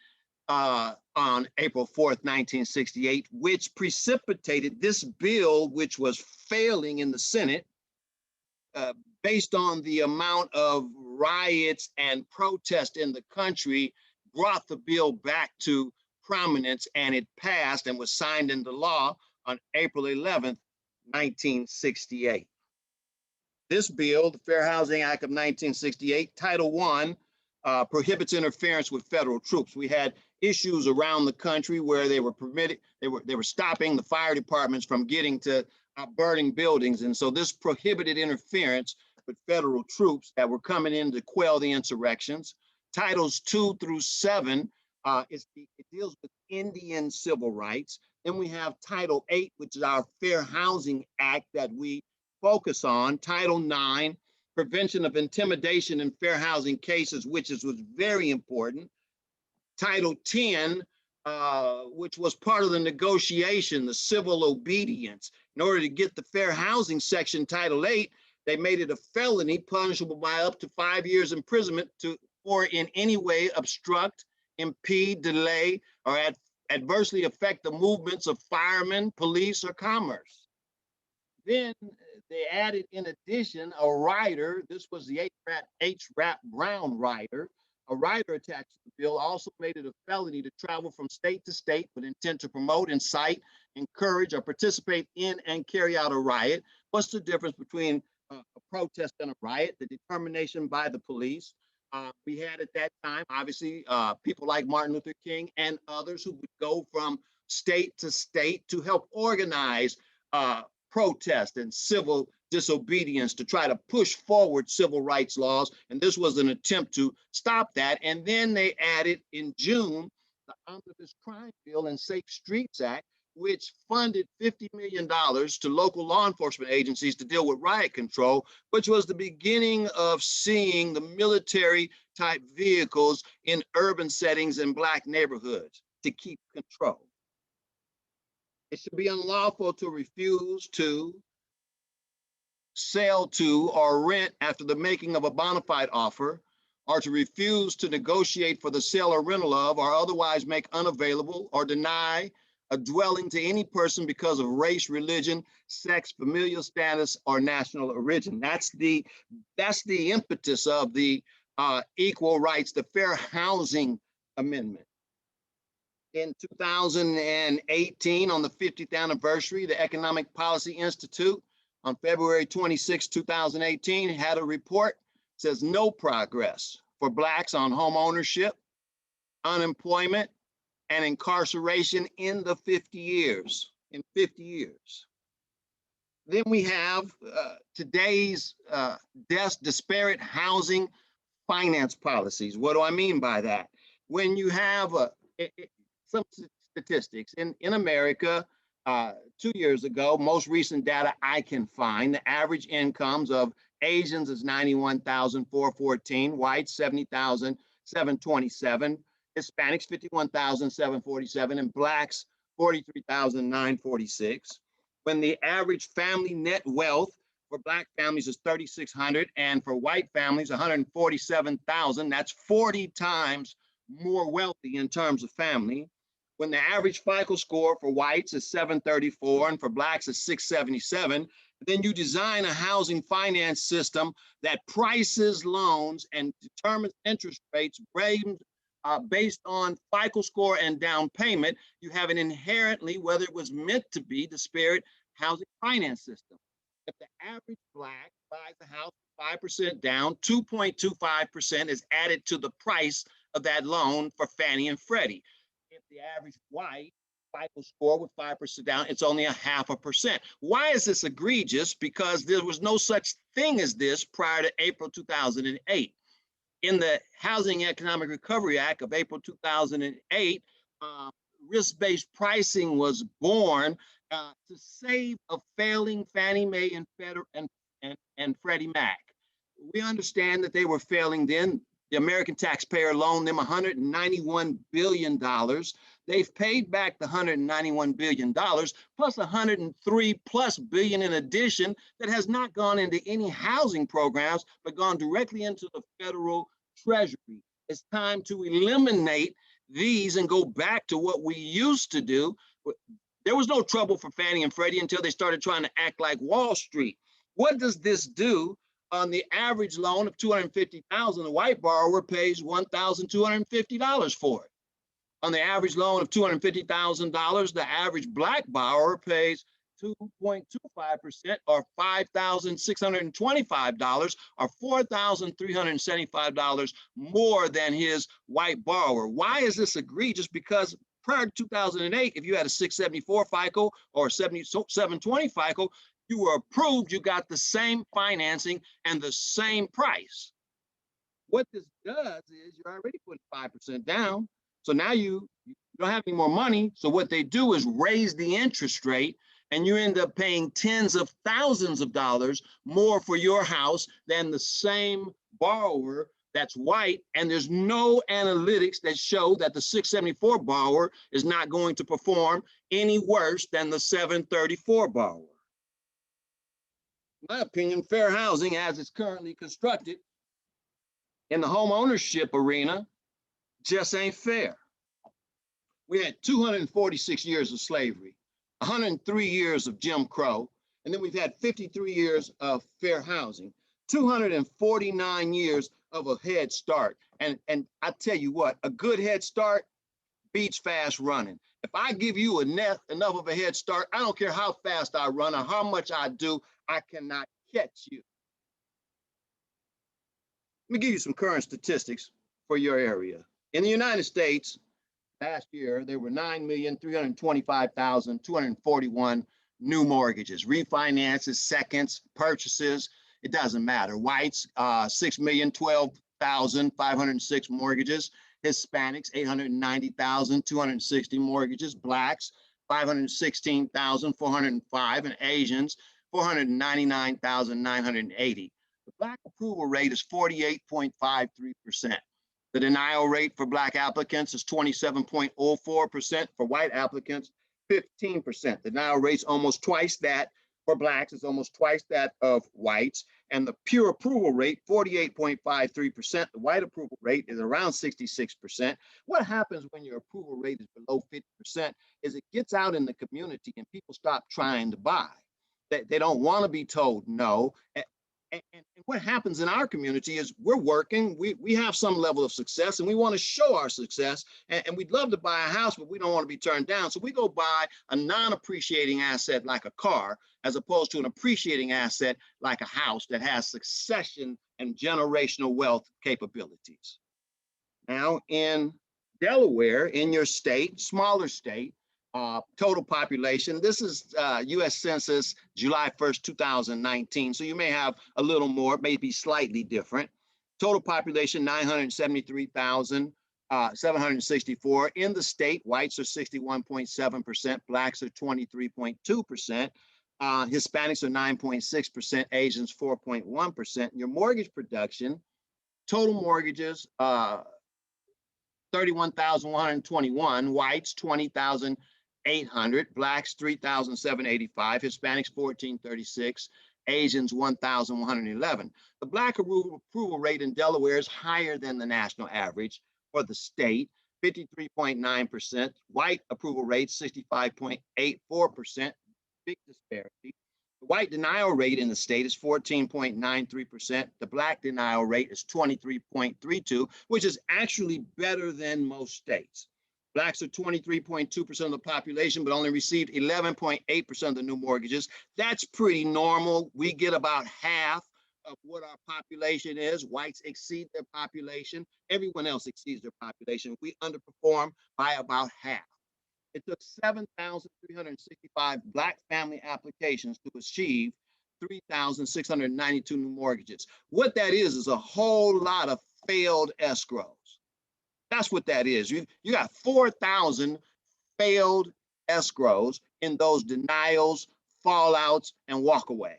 on April 4th, 1968, which precipitated this bill, which was failing in the Senate, based on the amount of riots and protest in the country, brought the bill back to prominence, and it passed and was signed into law on April 11th, 1968. This bill, the Fair Housing Act of 1968, Title I, prohibits interference with federal troops. We had issues around the country where they were stopping the fire departments from getting to burning buildings. And so this prohibited interference with federal troops that were coming in to quell the insurrections. Titles 2 through 7 It deals with Indian civil rights. Then we have Title 8, which is our Fair Housing Act that we focus on. Title 9, prevention of intimidation in fair housing cases, which was very important. Title 10, which was part of the negotiation, the civil obedience. In order to get the fair housing section, Title 8, they made it a felony punishable by up to 5 years imprisonment or in any way obstruct, impede, delay, or adversely affect the movements of firemen, police, or commerce. Then they added, in addition, a rider. This was the H-Rap Brown rider. A rider attached to the bill also made it a felony to travel from state to state with intent to promote, incite, encourage, or participate in and carry out a riot. What's the difference between a protest and a riot? The determination by the police. We had at that time, obviously, people like Martin Luther King and others who would go from state to state to help organize protest and civil disobedience to try to push forward civil rights laws. And this was an attempt to stop that. And then they added in June the Omnibus Crime Bill and Safe Streets Act, which funded $50 million to local law enforcement agencies to deal with riot control, which was the beginning of seeing the military type vehicles in urban settings in Black neighborhoods to keep control. It should be unlawful to refuse to sell to or rent after the making of a bona fide offer, or to refuse to negotiate for the sale or rental of, or otherwise make unavailable or deny a dwelling to any person because of race, religion, sex, familial status, or national origin. That's the impetus of the Equal Rights, the Fair Housing Amendment. In 2018, on the 50th anniversary, the Economic Policy Institute on February 26, 2018, had a report that says no progress for Blacks on home ownership, unemployment, and incarceration in the 50 years. Then we have today's disparate housing finance policies. What do I mean by that? When you have some statistics in America, 2 years ago, most recent data I can find, the average incomes of Asians is $91,414, whites 70,727, Hispanics 51,747, and Blacks 43,946. When the average family net wealth for Black families is 3,600, and for white families 147,000, that's 40 times more wealthy in terms of family. When the average FICO score for whites is 734 and for Blacks is 677, then you design a housing finance system that prices loans and determines interest rates based on FICO score and down payment. You have an inherently, whether it was meant to be, disparate housing finance system. If the average Black buys a house 5% down, 2.25% is added to the price of that loan for Fannie and Freddie. If the average white FICO score with 5% down, it's only 0.5%. Why is this egregious? Because there was no such thing as this prior to April 2008. In the Housing Economic Recovery Act of April 2008, risk-based pricing was born to save a failing Fannie Mae and Freddie Mac. We understand that they were failing then. The American taxpayer loaned them $191 billion. They've paid back the $191 billion plus $103+ billion in addition that has not gone into any housing programs, but gone directly into the federal treasury. It's time to eliminate these and go back to what we used to do. There was no trouble for Fannie and Freddie until they started trying to act like Wall Street. What does this do? On the average loan of $250,000, the white borrower pays $1,250 for it. On the average loan of $250,000, the average Black borrower pays 2.25% or $5,625 or $4,375 more than his white borrower. Why is this egregious? Because prior to 2008, if you had a 674 FICO or 720 FICO, you were approved, you got the same financing and the same price. What this does is you're already putting 5% down. So now you don't have any more money. So what they do is raise the interest rate, and you end up paying tens of thousands of dollars more for your house than the same borrower that's white. And there's no analytics that show that the 674 borrower is not going to perform any worse than the 734 borrower. In my opinion, fair housing as it's currently constructed in the home ownership arena just ain't fair. We had 246 years of slavery, 103 years of Jim Crow, and then we've had 53 years of fair housing, 249 years of a head start. And I tell you what, a good head start beats fast running. If I give you enough of a head start, I don't care how fast I run or how much I do, I cannot catch you. Let me give you some current statistics for your area. In the United States, last year, there were 9,325,241 new mortgages, refinances, seconds, purchases, it doesn't matter. Whites, 6,012,506 mortgages. Hispanics, 890,260 mortgages. Blacks, 516,405, and Asians, 499,980. The Black approval rate is 48.53%. The denial rate for Black applicants is 27.04%. For white applicants, 15%. The denial rate's almost twice that for Blacks, it's almost twice that of whites. And the pure approval rate, 48.53%. The white approval rate is around 66%. What happens when your approval rate is below 50% is it gets out in the community and people stop trying to buy. They don't want to be told no. And what happens in our community is we're working, we have some level of success and we want to show our success, and we'd love to buy a house, but we don't want to be turned down. So we go buy a non-appreciating asset like a car, as opposed to an appreciating asset like a house that has succession and generational wealth capabilities. Now in Delaware, in your state, smaller state, total population, this is US Census July 1st, 2019. So you may have a little more, maybe slightly different. Total population, 973,764. In the state, whites are 61.7%, Blacks are 23.2%, Hispanics are 9.6%, Asians 4.1%. Your mortgage production, total mortgages, 31,121, whites 20,800, Blacks 3,785, Hispanics 1,436, Asians 1,111. The Black approval rate in Delaware is higher than the national average for the state, 53.9%. White approval rate 65.84%, big disparity. The white denial rate in the state is 14.93%. The Black denial rate is 23.32%, which is actually better than most states. Blacks are 23.2% of the population, but only received 11.8% of the new mortgages. That's pretty normal. We get about half of what our population is. Whites exceed their population. Everyone else exceeds their population. We underperform by about half. It took 7,365 Black family applications to achieve 3,692 new mortgages. What that is a whole lot of failed escrows. That's what that is. You got 4,000 failed escrows in those denials, fallouts, and walkaways.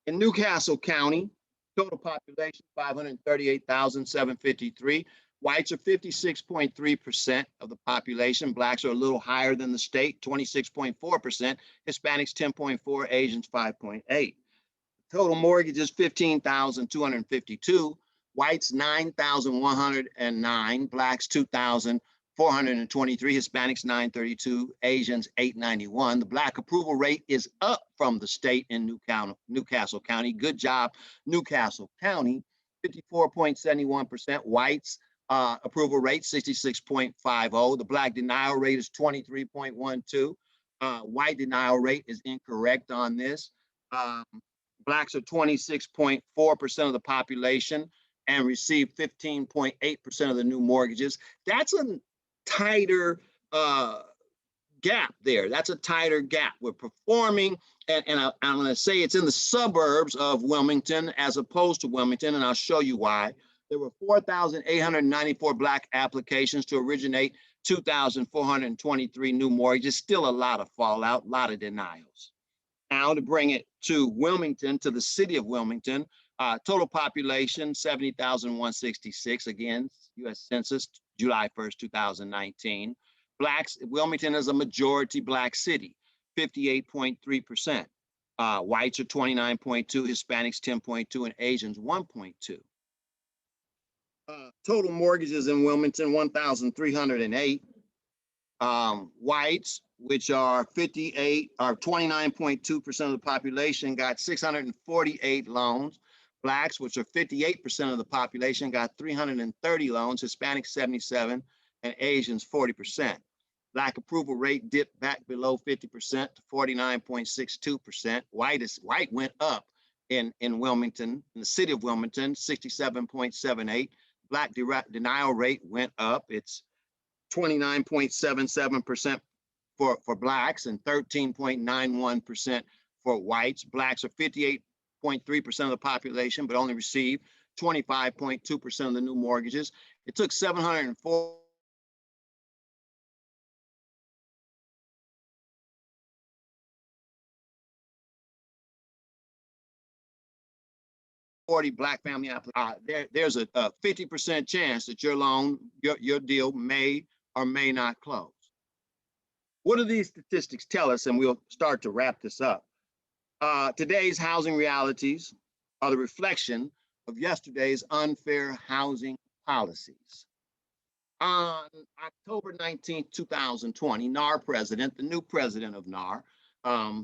In New Castle County, total population 538,753. Whites are 56.3% of the population. Blacks are a little higher than the state, 26.4%. Hispanics 10.4%, Asians 5.8%. Total mortgages 15,252. Whites 9,109. Blacks 2,423. Hispanics 932. Asians 891. The Black approval rate is up from the state in New Castle County. Good job, New Castle County. 54.71%. Whites approval rate 66.50. The Black denial rate is 23.12. White denial rate is incorrect on this. Blacks are 26.4% of the population and receive 15.8% of the new mortgages. That's a tighter gap there. That's a tighter gap. We're performing, and I'm going to say it's in the suburbs of Wilmington as opposed to Wilmington, and I'll show you why. There were 4,894 Black applications to originate 2,423 new mortgages. Still a lot of fallout, a lot of denials. Now to bring it to Wilmington, to the city of Wilmington, total population 70,166. Again, U.S. Census, July 1st, 2019. Blacks, Wilmington is a majority Black city, 58.3%. Whites are 29.2, Hispanics 10.2, and Asians 1.2. Total mortgages in Wilmington, 1,308. Whites, which are 29.2% of the population, got 648 loans. Blacks, which are 58% of the population, got 330 loans. Hispanics 77, and Asians 40%. Black approval rate dipped back below 50% to 49.62%. White went up in Wilmington, in the city of Wilmington, 67.78. Black denial rate went up. It's 29.77% for Blacks and 13.91% for whites. Blacks are 58.3% of the population, but only received 25.2% of the new mortgages. It took 704 Black family applicants. There's a 50% chance that your loan, your deal may or may not close. What do these statistics tell us? And we'll start to wrap this up. Today's housing realities are the reflection of yesterday's unfair housing policies. On October 19, 2020, NAR president, the new president of NAR,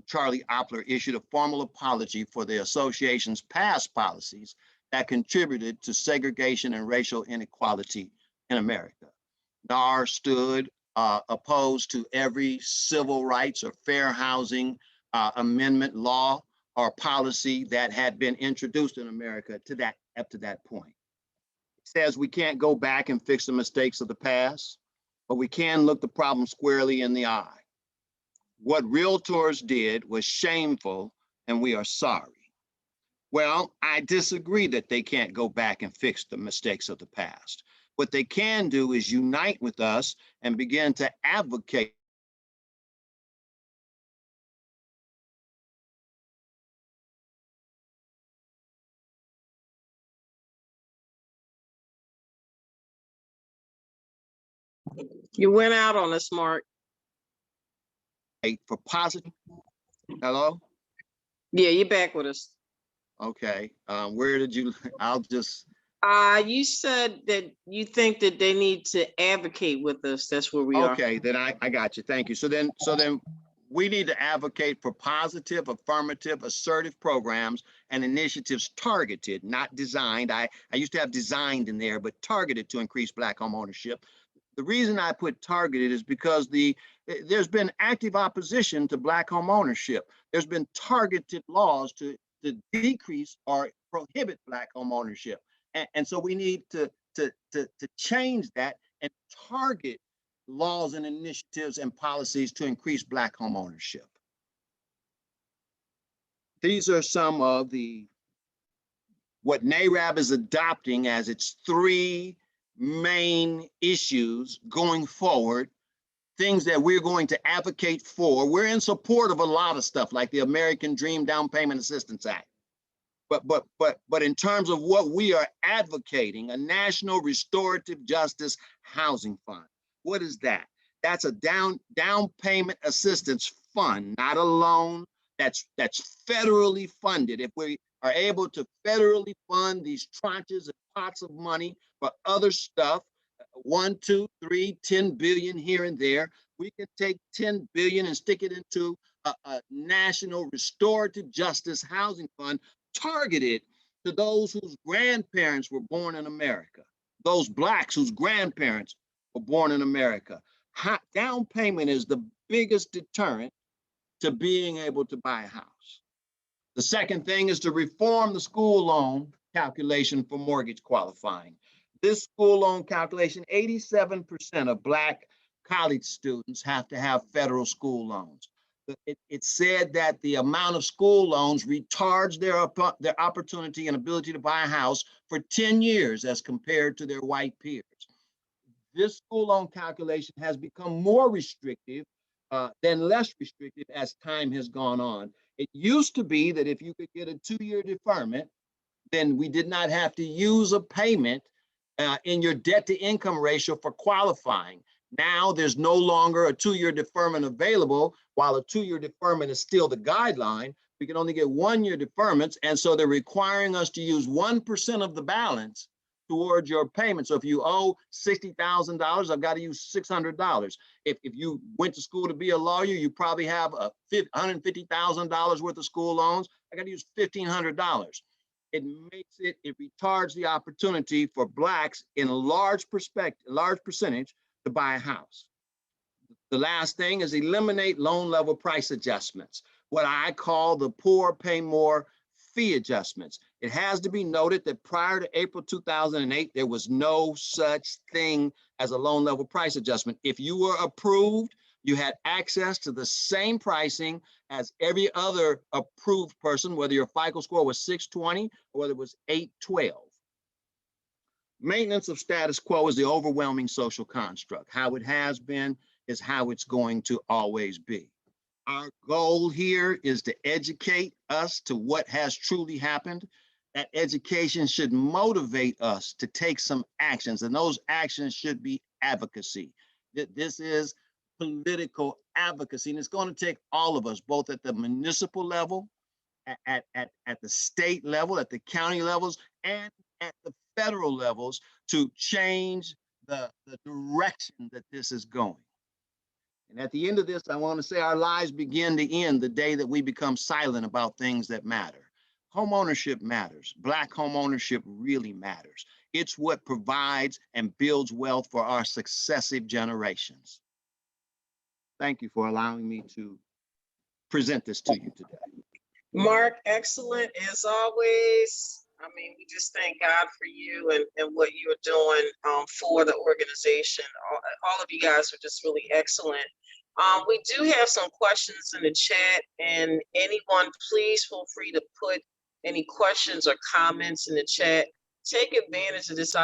Charlie Oppler, issued a formal apology for the association's past policies that contributed to segregation and racial inequality in America. NAR stood opposed to every civil rights or fair housing amendment law or policy that had been introduced in America up to that point. It says we can't go back and fix the mistakes of the past, but we can look the problem squarely in the eye. What realtors did was shameful, and we are sorry. Well, I disagree that they can't go back and fix the mistakes of the past. What they can do is unite with us and begin to advocate You went out on us, Mark. for positive. Hello? Yeah, you're back with us. Okay. Where did you, I'll just. You said that you think that they need to advocate with us. That's where we are. Okay, then I got you. Thank you. So then we need to advocate for positive, affirmative, assertive programs and initiatives targeted, not designed. I used to have designed in there, but targeted to increase Black home ownership. The reason I put targeted is because there's been active opposition to Black home ownership. There's been targeted laws to decrease or prohibit Black home ownership. And so we need to change that and target laws and initiatives and policies to increase Black home ownership. These are some of what NARAB is adopting as its 3 main issues going forward, things that we're going to advocate for. We're in support of a lot of stuff like the American Dream Down Payment Assistance Act. But in terms of what we are advocating, a national restorative justice housing fund. What is that? That's a down payment assistance fund, not a loan. That's federally funded. If we are able to federally fund these tranches and pots of money for other stuff, 1, 2, 3, 10 billion here and there, we can take 10 billion and stick it into a national restorative justice housing fund targeted to those whose grandparents were born in America, those Blacks whose grandparents were born in America. Down payment is the biggest deterrent to being able to buy a house. The second thing is to reform the school loan calculation for mortgage qualifying. This school loan calculation, 87% of Black college students have to have federal school loans. It said that the amount of school loans retards their opportunity and ability to buy a house for 10 years as compared to their white peers. This school loan calculation has become more restrictive than less restrictive as time has gone on. It used to be that if you could get a 2-year deferment, then we did not have to use a payment in your debt to income ratio for qualifying. Now there's no longer a 2-year deferment available. While a 2-year deferment is still the guideline, we can only get 1-year deferments. And so they're requiring us to use 1% of the balance towards your payment. So if you owe $60,000, I've got to use $600. If you went to school to be a lawyer, you probably have a $150,000 worth of school loans. I got to use $1,500. It retards the opportunity for Blacks in a large percentage to buy a house. The last thing is eliminate loan level price adjustments, what I call the poor pay more fee adjustments. It has to be noted that prior to April 2008, there was no such thing as a loan level price adjustment. If you were approved, you had access to the same pricing as every other approved person, whether your FICO score was 620 or whether it was 812. Maintenance of status quo is the overwhelming social construct. How it has been is how it's going to always be. Our goal here is to educate us to what has truly happened. That education should motivate us to take some actions, and those actions should be advocacy. This is political advocacy, and it's going to take all of us, both at the municipal level, at the state level, at the county levels, and at the federal levels to change the direction that this is going. And at the end of this, I want to say our lives begin to end the day that we become silent about things that matter. Home ownership matters. Black home ownership really matters. It's what provides and builds wealth for our successive generations. Thank you for allowing me to present this to you today. Mark, excellent as always. I mean, we just thank God for you and what you are doing for the organization. All of you guys are just really excellent. We do have some questions in the chat, and anyone, please feel free to put any questions or comments in the chat. Take advantage of this.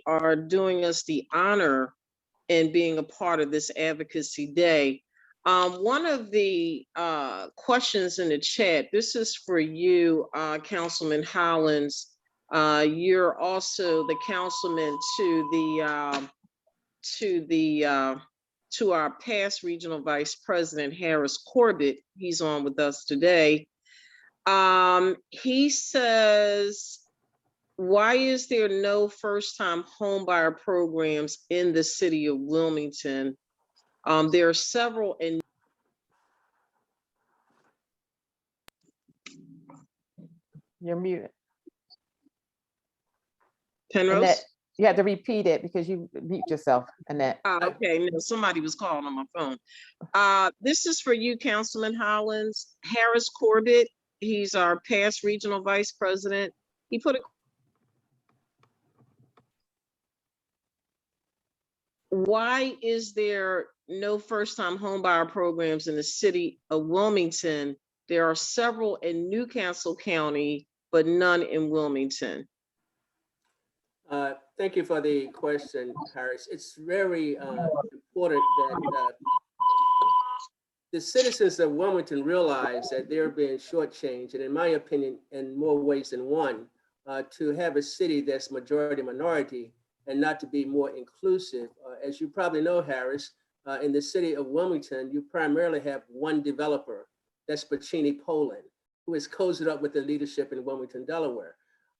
Are doing us the honor in being a part of this advocacy day. One of the questions in the chat, this is for you, Councilman Hollins. You're also the councilman to our past regional vice president, Harris Corbett. He's on with us today. He says, why is there no first-time homebuyer programs in the city of Wilmington? There are several in. You're muted. Penrose? Annette, you had to repeat it because you mute yourself, Annette. Okay, no, somebody was calling on my phone. This is for you, Councilman Hollins. Harris Corbett, he's our past regional vice president. He put a why is there no first-time homebuyer programs in the city of Wilmington? There are several in New Castle County, but none in Wilmington. Thank you for the question, Harris. It's very important that the citizens of Wilmington realize that they're being shortchanged, and in my opinion, in more ways than one, to have a city that's majority minority and not to be more inclusive. As you probably know, Harris, in the city of Wilmington, you primarily have one developer, that's Bacini Poland, who is cozied up with the leadership in Wilmington, Delaware.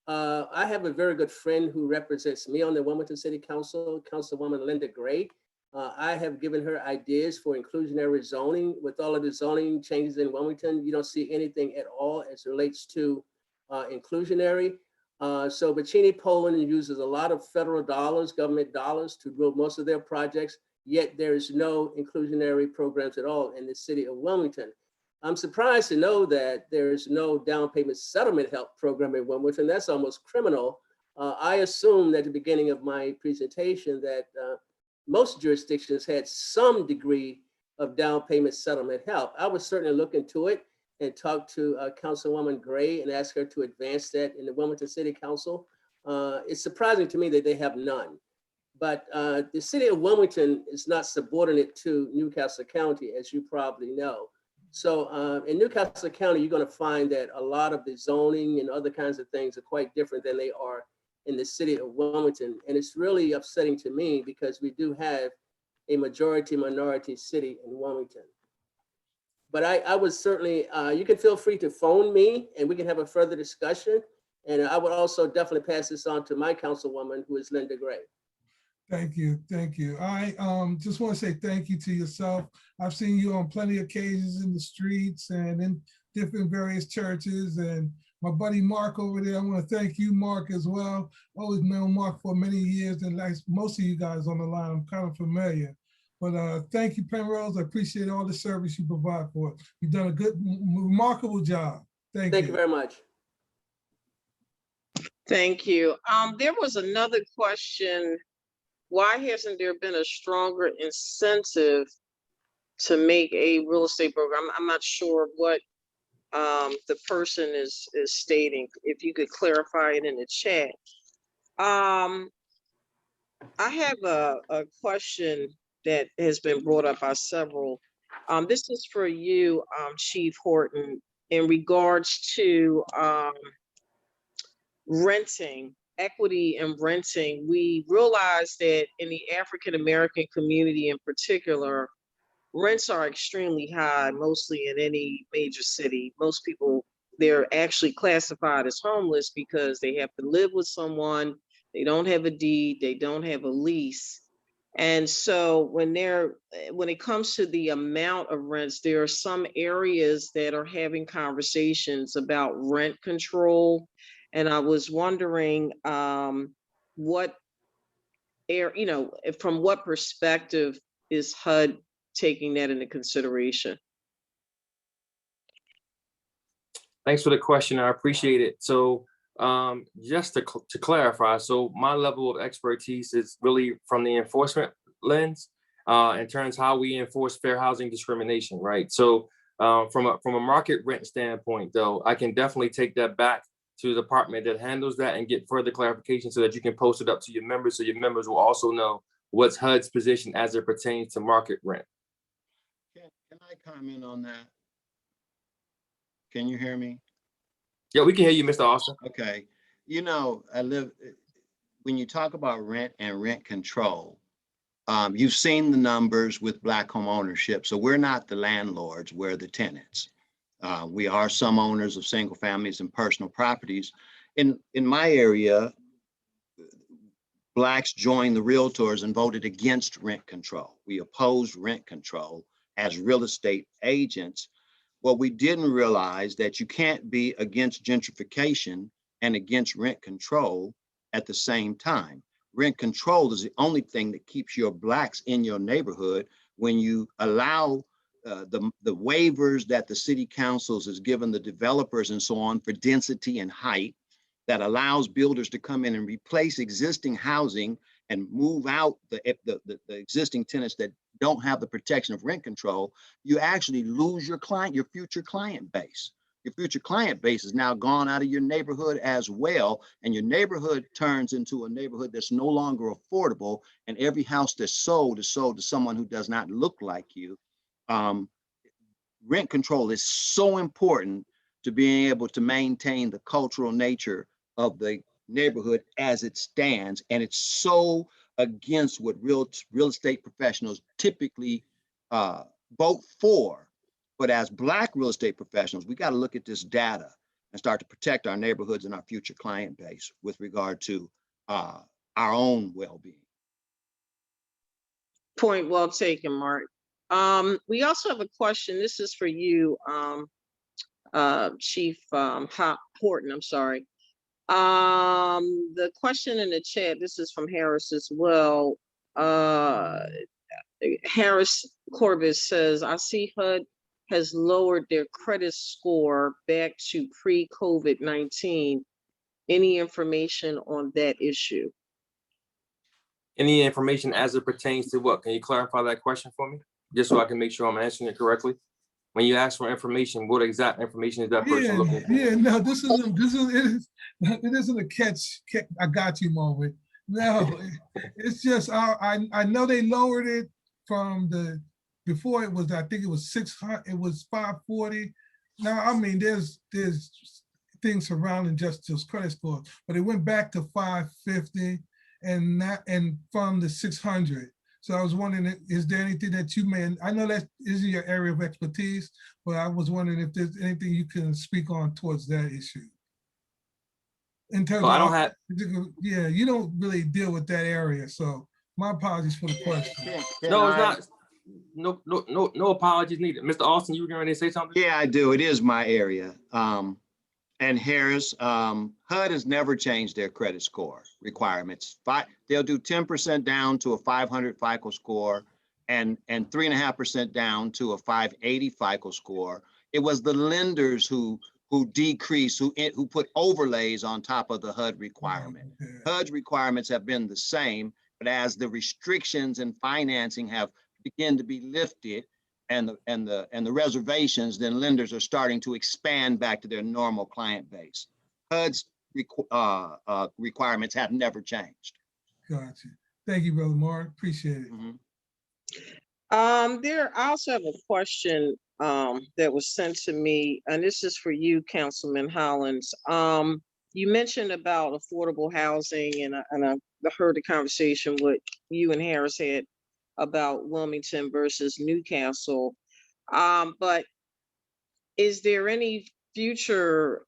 I have a very good friend who represents me on the Wilmington City Council, Councilwoman Linda Gray. I have given her ideas for inclusionary zoning. With all of the zoning changes in Wilmington, you don't see anything at all as it relates to inclusionary. So Bacini Poland uses a lot of federal dollars, government dollars, to build most of their projects, yet there is no inclusionary programs at all in the city of Wilmington. I'm surprised to know that there is no down payment settlement help program in Wilmington. That's almost criminal. I assumed at the beginning of my presentation that most jurisdictions had some degree of down payment settlement help. I would certainly look into it and talk to Councilwoman Gray and ask her to advance that in the Wilmington City Council. It's surprising to me that they have none. But the city of Wilmington is not subordinate to Newcastle County, as you probably know. So in Newcastle County, you're going to find that a lot of the zoning and other kinds of things are quite different than they are in the city of Wilmington. And it's really upsetting to me because we do have a majority minority city in Wilmington. But I would certainly, you can feel free to phone me and we can have a further discussion. And I would also definitely pass this on to my councilwoman, who is Linda Gray. Thank you, thank you. I just want to say thank you to yourself. I've seen you on plenty of occasions in the streets and in different various churches. And my buddy Mark over there, I want to thank you, Mark, as well. Always known Mark for many years, and like most of you guys on the line, I'm kind of familiar. But thank you, Penrose. I appreciate all the service you provide for us. You've done a good, remarkable job. Thank you. Thank you very much. Thank you. There was another question. Why hasn't there been a stronger incentive to make a real estate broker? I'm not sure what the person is stating. If you could clarify it in the chat. I have a question that has been brought up by several. This is for you, Chief Horton, in regards to renting, equity and renting. We realize that in the African-American community in particular, rents are extremely high, mostly in any major city. Most people, they're actually classified as homeless because they have to live with someone, they don't have a deed, they don't have a lease. And so when it comes to the amount of rents, there are some areas that are having conversations about rent control. And I was wondering from what perspective is HUD taking that into consideration? Thanks for the question. I appreciate it. So just to clarify, so my level of expertise is really from the enforcement lens in terms of how we enforce fair housing discrimination, right? So from a market rent standpoint, though, I can definitely take that back to the department that handles that and get further clarification so that you can post it up to your members, so your members will also know what's HUD's position as it pertains to market rent. Can I comment on that? Can you hear me? Yeah, we can hear you, Mr. Austin. Okay. You know, when you talk about rent and rent control, you've seen the numbers with Black home ownership. So we're not the landlords, we're the tenants. We are some owners of single families and personal properties. In my area, Blacks joined the realtors and voted against rent control. We opposed rent control as real estate agents. What we didn't realize that you can't be against gentrification and against rent control at the same time. Rent control is the only thing that keeps your Blacks in your neighborhood when you allow the waivers that the city councils has given the developers and so on for density and height that allows builders to come in and replace existing housing and move out the existing tenants that don't have the protection of rent control. You actually lose your future client base. Your future client base is now gone out of your neighborhood as well, and your neighborhood turns into a neighborhood that's no longer affordable, and every house that's sold is sold to someone who does not look like you. Rent control is so important to being able to maintain the cultural nature of the neighborhood as it stands, and it's so against what real estate professionals typically vote for. But as Black real estate professionals, we got to look at this data and start to protect our neighborhoods and our future client base with regard to our own well-being. Point well taken, Mark. We also have a question. This is for you, Chief Horton, I'm sorry. The question in the chat, this is from Harris as well. Harris Corbis says, I see HUD has lowered their credit score back to pre-COVID-19. Any information on that issue? Any information as it pertains to what? Can you clarify that question for me? Just so I can make sure I'm answering it correctly. When you ask for information, what exact information is that person looking for? Yeah, no, it isn't a catch, I got you moment. No, it's just, I know they lowered it from before it was, I think it was 600, it was 540. Now, I mean, there's things surrounding just credit scores, but it went back to 550 and from the 600. So I was wondering, is there anything that you may, I know that isn't your area of expertise, but I was wondering if there's anything you can speak on towards that issue. In terms I don't of, have, yeah, you don't really deal with that area. So my apologies for the question. no, it's not, no apologies needed. Mr. Austin, you were going to say something? Yeah, I do. It is my area. And Harris, HUD has never changed their credit score requirements. They'll do 10% down to a 500 FICO score and 3.5% down to a 580 FICO score. It was the lenders who decreased, who put overlays on top of the HUD requirement. HUD's requirements have been the same, but as the restrictions and financing have begun to be lifted, and the reservations, then lenders are starting to expand back to their normal client base. HUD's requirements have never changed. Gotcha. Thank you, Brother Mark. Appreciate it. Mm-hmm. I also have a question that was sent to me, and this is for you, Councilman Hollins. You mentioned about affordable housing, and I heard the conversation what you and Harris had about Wilmington versus Newcastle. But is there any future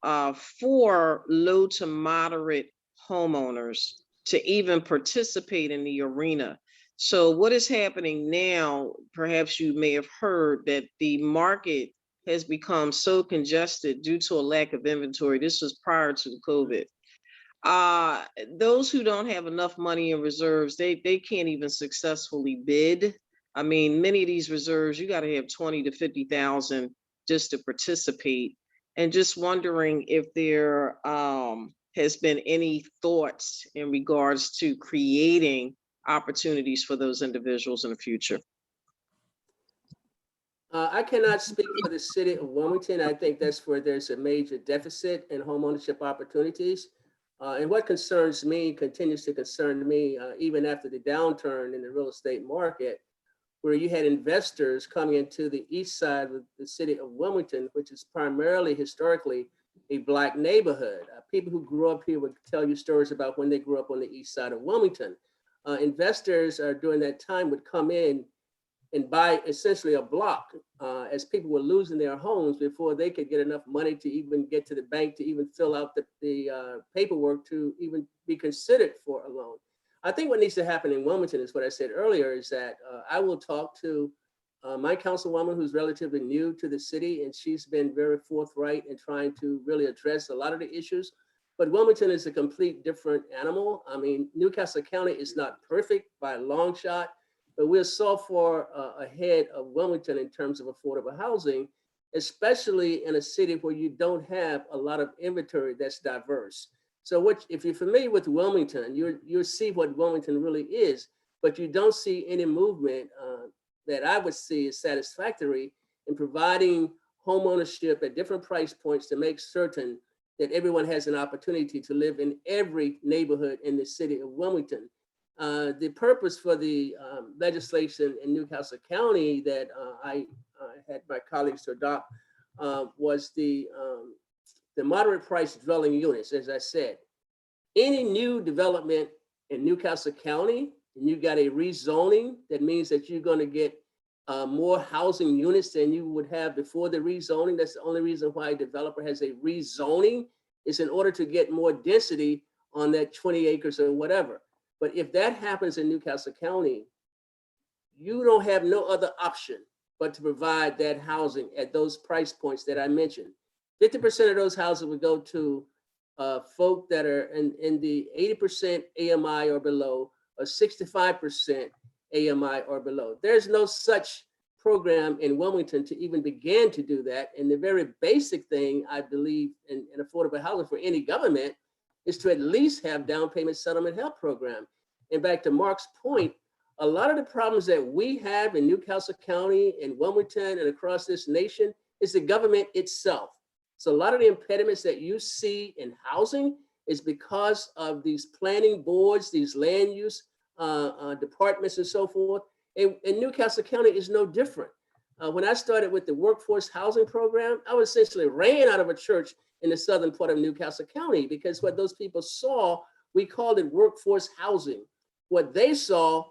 for low to moderate homeowners to even participate in the arena? So what is happening now, perhaps you may have heard that the market has become so congested due to a lack of inventory. This was prior to COVID. Those who don't have enough money in reserves, they can't even successfully bid. I mean, many of these reserves, you got to have 20 to 50,000 just to participate. And just wondering if there has been any thoughts in regards to creating opportunities for those individuals in the future. I cannot speak for the city of Wilmington. I think that's where there's a major deficit in homeownership opportunities. And what concerns me, continues to concern me, even after the downturn in the real estate market, where you had investors coming into the east side of the city of Wilmington, which is primarily historically a Black neighborhood. People who grew up here would tell you stories about when they grew up on the east side of Wilmington. Investors during that time would come in and buy essentially a block as people were losing their homes before they could get enough money to even get to the bank to even fill out the paperwork to even be considered for a loan. I think what needs to happen in Wilmington is what I said earlier, is that I will talk to my councilwoman who's relatively new to the city, and she's been very forthright in trying to really address a lot of the issues. But Wilmington is a complete different animal. I mean, Newcastle County is not perfect by a long shot, but we're so far ahead of Wilmington in terms of affordable housing, especially in a city where you don't have a lot of inventory that's diverse. So if you're familiar with Wilmington, you'll see what Wilmington really is, but you don't see any movement that I would see as satisfactory in providing home ownership at different price points to make certain that everyone has an opportunity to live in every neighborhood in the city of Wilmington. The purpose for the legislation in Newcastle County that I had my colleagues to adopt was the moderate price dwelling units. As I said, any new development in Newcastle County, and you got a rezoning, that means that you're going to get more housing units than you would have before the rezoning. That's the only reason why a developer has a rezoning, is in order to get more density on that 20 acres or whatever. But if that happens in Newcastle County, you don't have no other option but to provide that housing at those price points that I mentioned. 50% of those houses would go to folk that are in the 80% AMI or below, or 65% AMI or below. There's no such program in Wilmington to even begin to do that. And the very basic thing I believe in affordable housing for any government is to at least have down payment settlement help program. And back to Mark's point, a lot of the problems that we have in Newcastle County and Wilmington and across this nation is the government itself. So a lot of the impediments that you see in housing is because of these planning boards, these land use departments and so forth. And Newcastle County is no different. When I started with the workforce housing program, I was essentially ran out of a church in the southern part of Newcastle County because what those people saw, we called it workforce housing. What they saw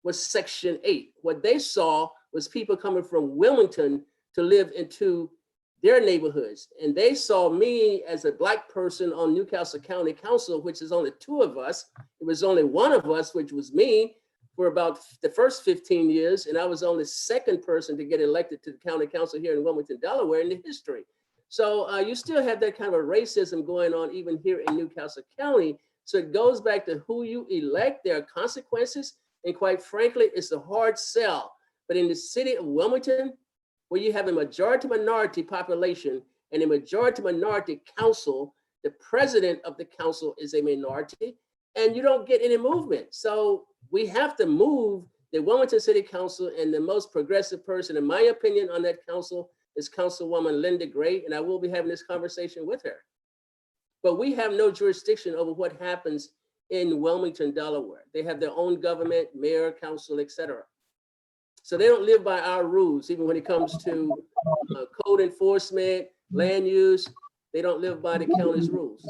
was Section 8. What they saw was people coming from Wilmington to live into their neighborhoods. And they saw me as a Black person on Newcastle County Council, which is only 2 of us. It was only 1 of us, which was me, for about the first 15 years. And I was only 2nd person to get elected to the county council here in Wilmington, Delaware in the history. So you still have that kind of racism going on even here in Newcastle County. So it goes back to who you elect. There are consequences. And quite frankly, it's a hard sell. But in the city of Wilmington, where you have a majority minority population and a majority minority council, the president of the council is a minority, and you don't get any movement. So we have to move the Wilmington City Council, and the most progressive person, in my opinion, on that council is Councilwoman Linda Gray, and I will be having this conversation with her. But we have no jurisdiction over what happens in Wilmington, Delaware. They have their own government, mayor, council, etc. So they don't live by our rules, even when it comes to code enforcement, land use. They don't live by the county's rules.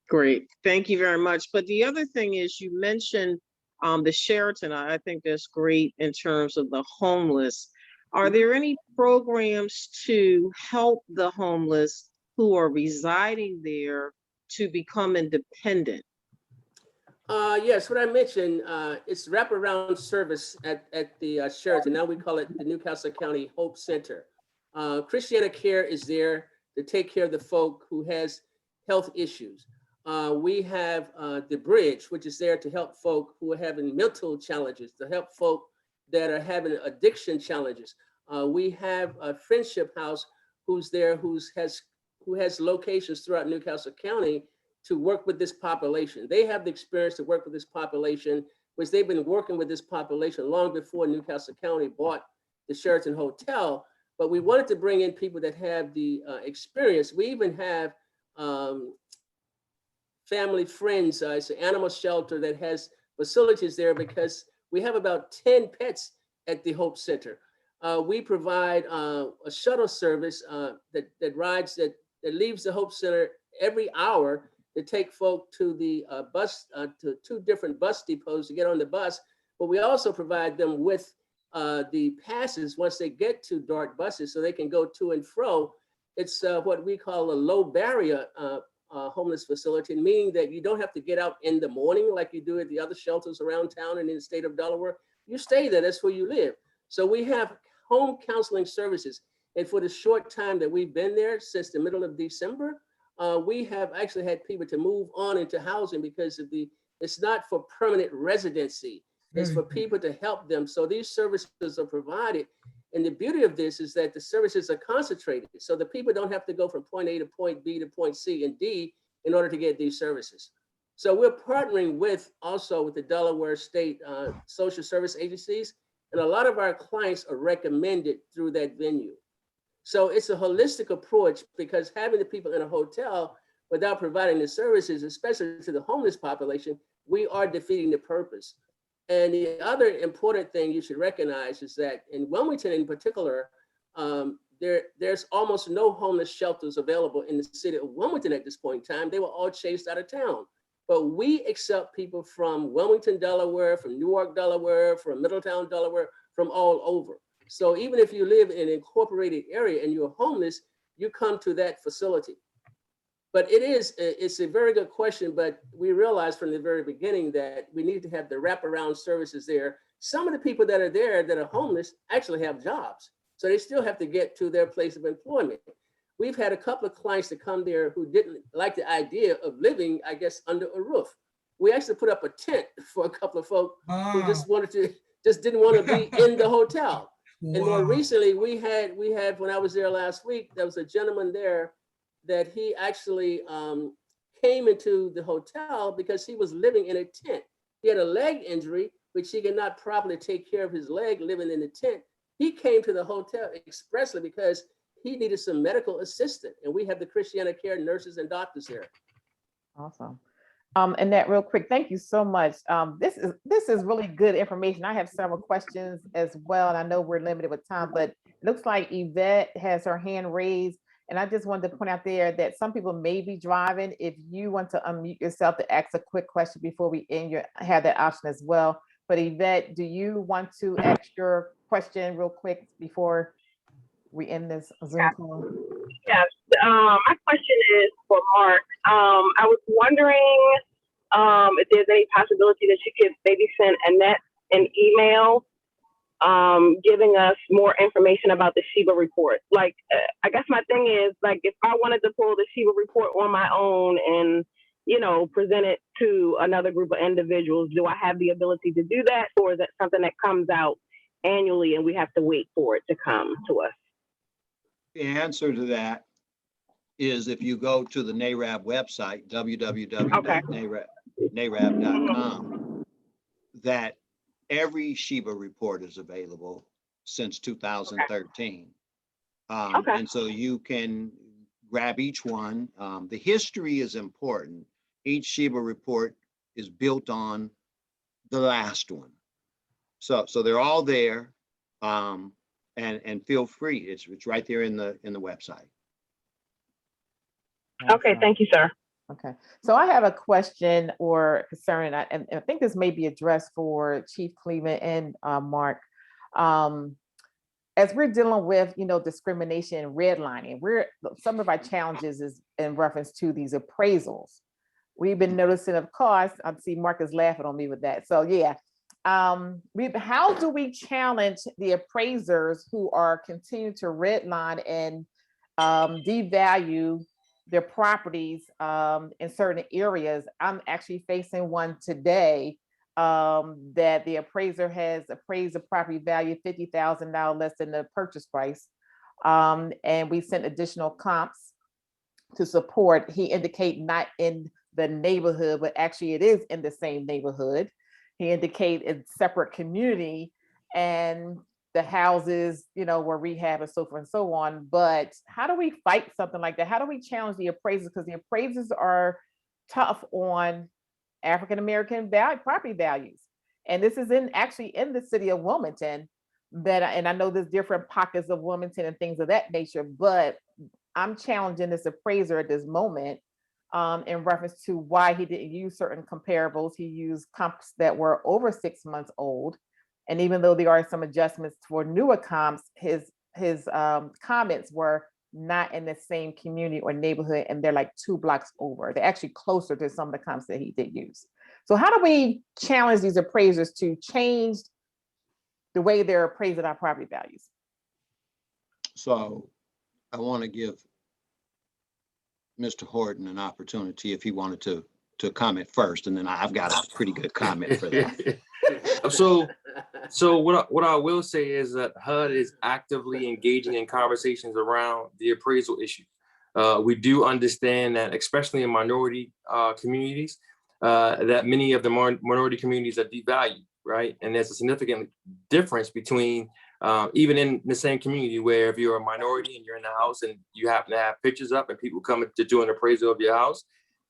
Great, thank you very much. But the other thing is, you mentioned the Sheraton. I think that's great in terms of the homeless. Are there any programs to help the homeless who are residing there to become independent? Yes, what I mentioned, it's wraparound service at the Sheraton. Now we call it the Newcastle County Hope Center. Christiana Care is there to take care of the folk who has health issues. We have the Bridge, which is there to help folk who are having mental challenges, to help folk that are having addiction challenges. We have a Friendship House who's there, who has locations throughout Newcastle County to work with this population. They have the experience to work with this population, which they've been working with this population long before Newcastle County bought the Sheraton Hotel. But we wanted to bring in people that have the experience. We even have family friends. It's an animal shelter that has facilities there because we have about 10 pets at the Hope Center. We provide a shuttle service that leaves the Hope Center every hour to take folk to the bus, to 2 different bus depots to get on the bus. But we also provide them with the passes once they get to DART buses so they can go to and fro. It's what we call a low barrier homeless facility, meaning that you don't have to get out in the morning like you do at the other shelters around town and in the state of Delaware. You stay there, that's where you live. So we have home counseling services. And for the short time that we've been there, since the middle of December, we have actually had people to move on into housing because of it's not for permanent residency. It's for people to help them. So these services are provided. And the beauty of this is that the services are concentrated. So the people don't have to go from point A to point B to point C and D in order to get these services. So we're partnering with the Delaware State social service agencies. And a lot of our clients are recommended through that venue. So it's a holistic approach because having the people in a hotel without providing the services, especially to the homeless population, we are defeating the purpose. And the other important thing you should recognize is that in Wilmington in particular, there's almost no homeless shelters available in the city of Wilmington at this point in time. They were all chased out of town. But we accept people from Wilmington, Delaware, from Newark, Delaware, from Middletown, Delaware, from all over. So even if you live in an incorporated area and you're homeless, you come to that facility. But it's a very good question, but we realized from the very beginning that we need to have the wraparound services there. Some of the people that are there that are homeless actually have jobs. So they still have to get to their place of employment. We've had a couple of clients that come there who didn't like the idea of living, I guess, under a roof. We actually put up a tent for a couple of folk who just didn't want to be in the hotel. Wow. And more recently, we had when I was there last week, there was a gentleman there that he actually came into the hotel because he was living in a tent. He had a leg injury, which he could not properly take care of his leg living in the tent. He came to the hotel expressly because he needed some medical assistance. And we have the Christiana Care nurses and doctors here. Awesome. And that real quick, thank you so much. This is really good information. I have several questions as well, and I know we're limited with time, but it looks like Yvette has her hand raised. And I just wanted to point out there that some people may be driving. If you want to unmute yourself to ask a quick question before we have that option as well. But Yvette, do you want to ask your question real quick before we end this Zoom call? Yes, my question is for Mark. I was wondering if there's any possibility that you could maybe send Annette an email giving us more information about the SHIBA report. Like, I guess my thing is, like, if I wanted to pull the SHIBA report on my own and, you know, present it to another group of individuals, do I have the ability to do that? Or is that something that comes out annually and we have to wait for it to come to us? The answer to that is if you go to the NARAB website, www.narab.com, that every SHIBA report is available since 2013. And so you can grab each one. The history is important. Each SHIBA report is built on the last one. So they're all there. And feel free. It's right there in the website. Okay, thank you, sir. Okay, so I have a question or concern, and I think this may be addressed for Chief Cleveland and Mark. As we're dealing with, you know, discrimination and redlining, some of our challenges is in reference to these appraisals. We've been noticing, of course, I see Mark is laughing on me with that. So yeah, how do we challenge the appraisers who are continuing to redline and devalue their properties in certain areas? I'm actually facing one today that the appraiser has appraised the property value $50,000 less than the purchase price, and we sent additional comps to support. He indicate not in the neighborhood, but actually it is in the same neighborhood. He indicated it's separate community and the houses, you know, were rehab and so forth and so on. But how do we fight something like that? How do we challenge the appraisers? Because the appraisers are tough on African-American property values. And this is actually in the city of Wilmington, and I know there's different pockets of Wilmington and things of that nature, but I'm challenging this appraiser at this moment in reference to why he didn't use certain comparables. He used comps that were over 6 months old. And even though there are some adjustments for newer comps, his comments were not in the same community or neighborhood, and they're like 2 blocks over. They're actually closer to some of the comps that he did use. So how do we challenge these appraisers to change the way they're appraising our property values? So I want to give Mr. Horton an opportunity if he wanted to comment first, and then I've got a pretty good comment for that. So what I will say is that HUD is actively engaging in conversations around the appraisal issue. We do understand that, especially in minority communities, that many of the minority communities are devalued, right? And there's a significant difference between even in the same community, where if you're a minority and you're in the house and you happen to have pictures up and people come to do an appraisal of your house,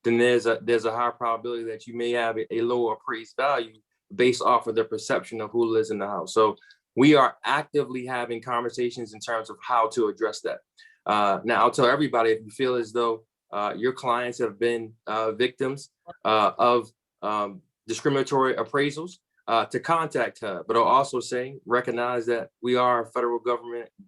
then there's a high probability that you may have a lower appraised value based off of the perception of who lives in the house. So we are actively having conversations in terms of how to address that. Now, I'll tell everybody, if you feel as though your clients have been victims of discriminatory appraisals, to contact HUD. But I'll also say, recognize that we are a federal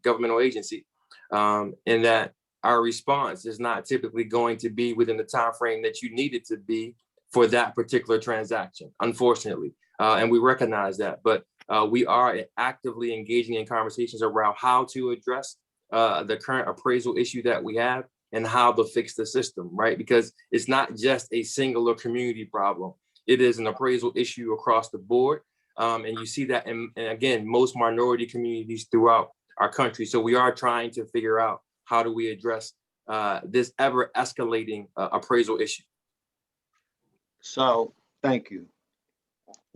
governmental agency, and that our response is not typically going to be within the time frame that you need it to be for that particular transaction, unfortunately. And we recognize that, but we are actively engaging in conversations around how to address the current appraisal issue that we have and how to fix the system, right? Because it's not just a singular community problem. It is an appraisal issue across the board. And you see that in, again, most minority communities throughout our country. So we are trying to figure out how do we address this ever escalating appraisal issue. So thank you.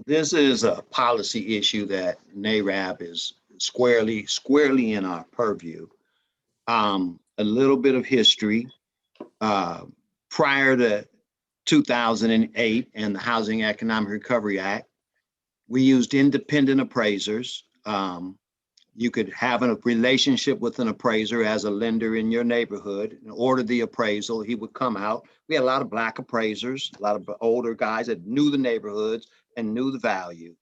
This is a policy issue that NARAB is squarely in our purview. A little bit of history. Prior to 2008 and the Housing Economic Recovery Act, we used independent appraisers. You could have a relationship with an appraiser as a lender in your neighborhood and order the appraisal. He would come out. We had a lot of Black appraisers, a lot of older guys that knew the neighborhoods and knew the value.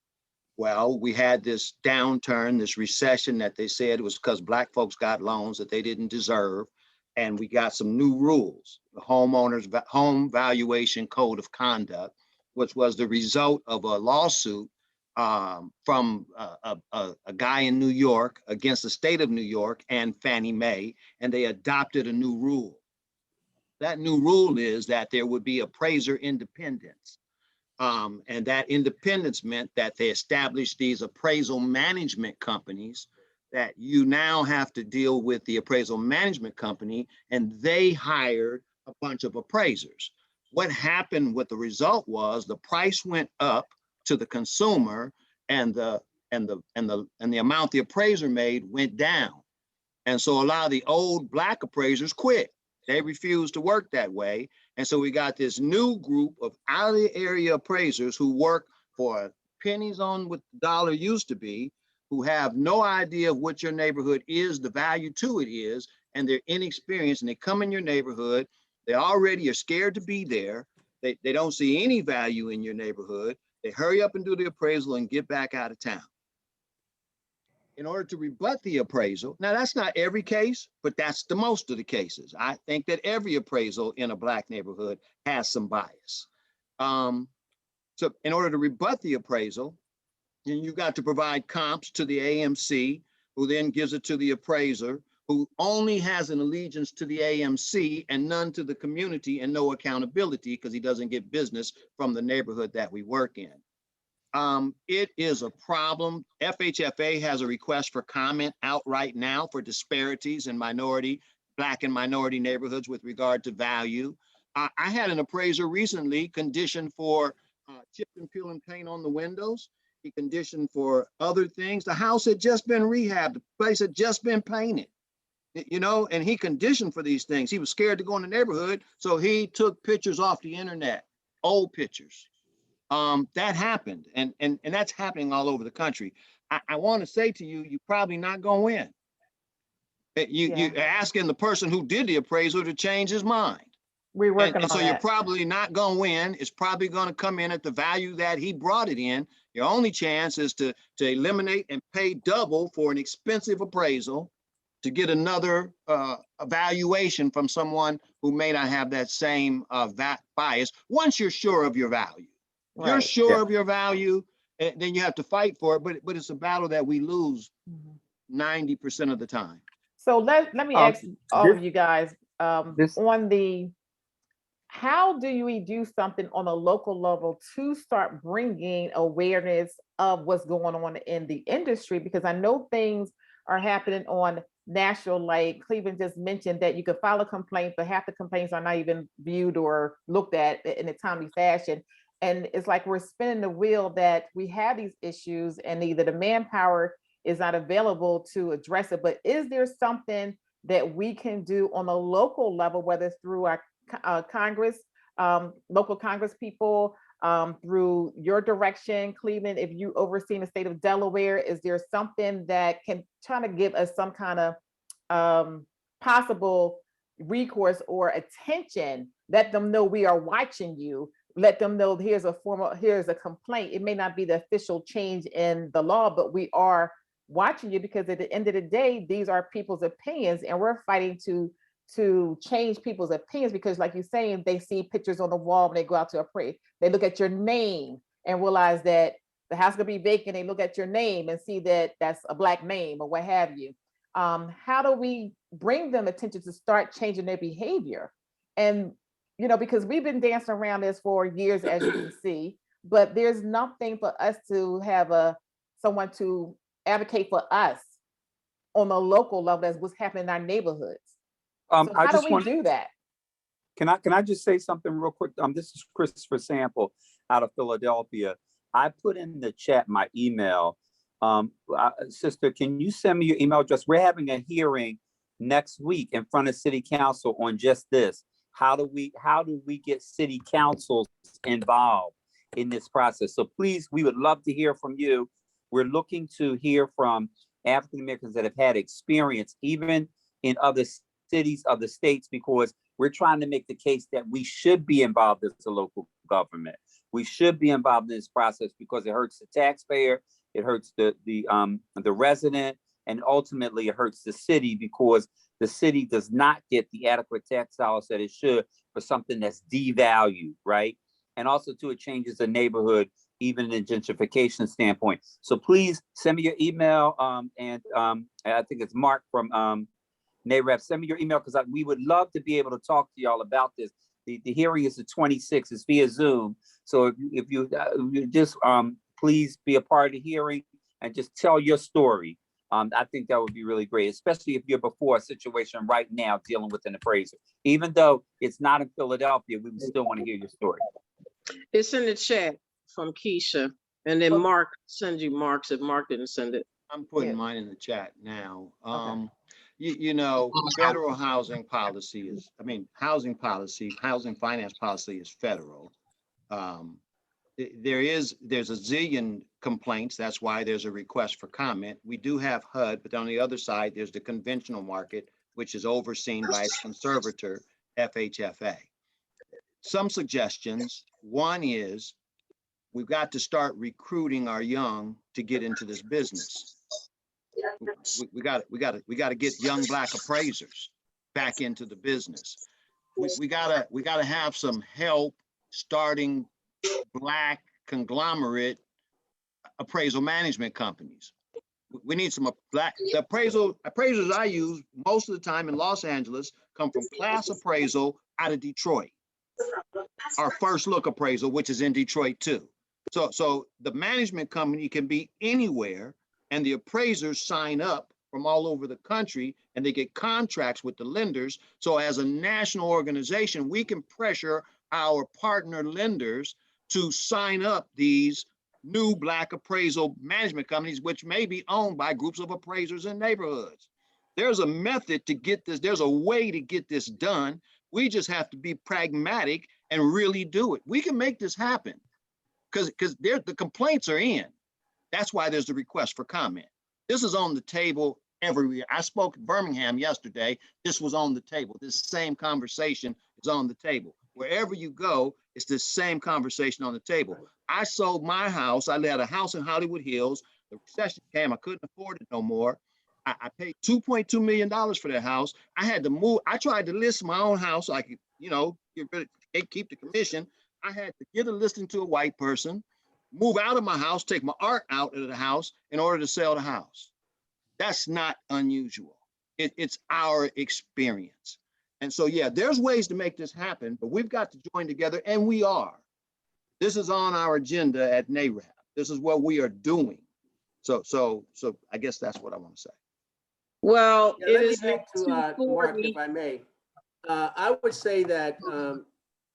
Well, we had this downturn, this recession that they said was because Black folks got loans that they didn't deserve. And we got some new rules, the homeowners home valuation code of conduct, which was the result of a lawsuit from a guy in New York against the state of New York and Fannie Mae, and they adopted a new rule. That new rule is that there would be appraiser independence. And that independence meant that they established these appraisal management companies that you now have to deal with the appraisal management company, and they hired a bunch of appraisers. What happened with the result was the price went up to the consumer, and the amount the appraiser made went down. And so a lot of the old Black appraisers quit. They refused to work that way. And so we got this new group of out of the area appraisers who work for pennies on what the dollar used to be, who have no idea of what your neighborhood is, the value to it is, and they're inexperienced, and they come in your neighborhood, they already are scared to be there. They don't see any value in your neighborhood. They hurry up and do the appraisal and get back out of town. In order to rebut the appraisal, now that's not every case, but that's the most of the cases. I think that every appraisal in a Black neighborhood has some bias. So in order to rebut the appraisal, and you've got to provide comps to the AMC, who then gives it to the appraiser, who only has an allegiance to the AMC and none to the community and no accountability because he doesn't get business from the neighborhood that we work in. It is a problem. FHFA has a request for comment out right now for disparities in Black and minority neighborhoods with regard to value. I had an appraiser recently conditioned for chip and peel and paint on the windows. He conditioned for other things. The house had just been rehabbed. The place had just been painted, you know, and he conditioned for these things. He was scared to go in the neighborhood, so he took pictures off the internet, old pictures. That happened, and that's happening all over the country. I want to say to you, you're probably not going to win. You're asking the person who did the appraisal to change his mind. We're working on so that. You're probably not going to win. It's probably going to come in at the value that he brought it in. Your only chance is to eliminate and pay double for an expensive appraisal to get another evaluation from someone who may not have that same bias once you're sure of your value. If you're sure of your value, then you have to fight for it, but it's a battle that we lose 90% of the time. So let me ask all of you guys on the, how do we do something on a local level to start bringing awareness of what's going on in the industry? Because I know things are happening on national, like Cleveland just mentioned that you could file a complaint, but half the complaints are not even viewed or looked at in a timely fashion. And it's like we're spinning the wheel that we have these issues and either the manpower is not available to address it. But is there something that we can do on a local level, whether it's through our Congress, local Congress people, through your direction, Cleveland, if you oversee the state of Delaware, is there something that can try to give us some kind of possible recourse or attention? Let them know we are watching you. Let them know here's a complaint. It may not be the official change in the law, but we are watching you, because at the end of the day, these are people's opinions, and we're fighting to change people's opinions, because like you're saying, they see pictures on the wall when they go out to appraise. They look at your name and realize that the house is gonna be vacant. They look at your name and see that that's a Black name or what have you. How do we bring them attention to start changing their behavior? And you know, because we've been dancing around this for years, as you can see, but there's nothing for us to have someone to advocate for us on a local level. That's what's happening in our neighborhoods. So how do we do that? Can I just say something real quick? This is Christopher Sample out of Philadelphia. I put in the chat my email. Sister, can you send me your email address? We're having a hearing next week in front of City Council on just this. How do we get City Councils involved in this process? So please, we would love to hear from you. We're looking to hear from African Americans that have had experience, even in other cities, other states, because we're trying to make the case that we should be involved as a local government. We should be involved in this process because it hurts the taxpayer, it hurts the resident, and ultimately it hurts the city because the city does not get the adequate tax dollars that it should for something that's devalued, right? And also too, it changes the neighborhood, even in a gentrification standpoint. So please send me your email, and I think it's Mark from NAREP. Send me your email because we would love to be able to talk to y'all about this. The hearing is the 26th, it's via Zoom. So if you just please be a part of the hearing and just tell your story. I think that would be really great, especially if you're before a situation right now dealing with an appraiser. Even though it's not in Philadelphia, we would still want to hear your story. It's in the chat from Keisha, and then Mark, send you Mark's if Mark didn't send it. I'm putting mine in the chat now. You know, federal housing policy is, housing finance policy is federal. There's a zillion complaints. That's why there's a request for comment. We do have HUD, but on the other side, there's the conventional market, which is overseen by its conservator, FHFA. Some suggestions. One is we've got to start recruiting our young to get into this business. We got to get young Black appraisers back into the business. We gotta have some help starting Black conglomerate appraisal management companies. We need some Black appraisers I use most of the time in Los Angeles come from Class Appraisal out of Detroit. Our First Look appraisal, which is in Detroit too. So the management company can be anywhere, and the appraisers sign up from all over the country, and they get contracts with the lenders. So as a national organization, we can pressure our partner lenders to sign up these new Black appraisal management companies, which may be owned by groups of appraisers in neighborhoods. There's a method to get this, there's a way to get this done. We just have to be pragmatic and really do it. We can make this happen because the complaints are in. That's why there's the request for comment. This is on the table everywhere. I spoke at Birmingham yesterday. This was on the table. This same conversation is on the table. Wherever you go, it's the same conversation on the table. I sold my house. I had a house in Hollywood Hills. The recession came. I couldn't afford it no more. I paid $2.2 million for that house. I had to move. I tried to list my own house so I could, keep the commission. I had to get a listing to a white person, move out of my house, take my art out of the house in order to sell the house. That's not unusual. It's our experience. And so, yeah, there's ways to make this happen, but we've got to join together, and we are. This is on our agenda at NAREP. This is what we are doing. So I guess that's what I want to say. Well, Yeah, let me speak to Mark, if I may. I would say that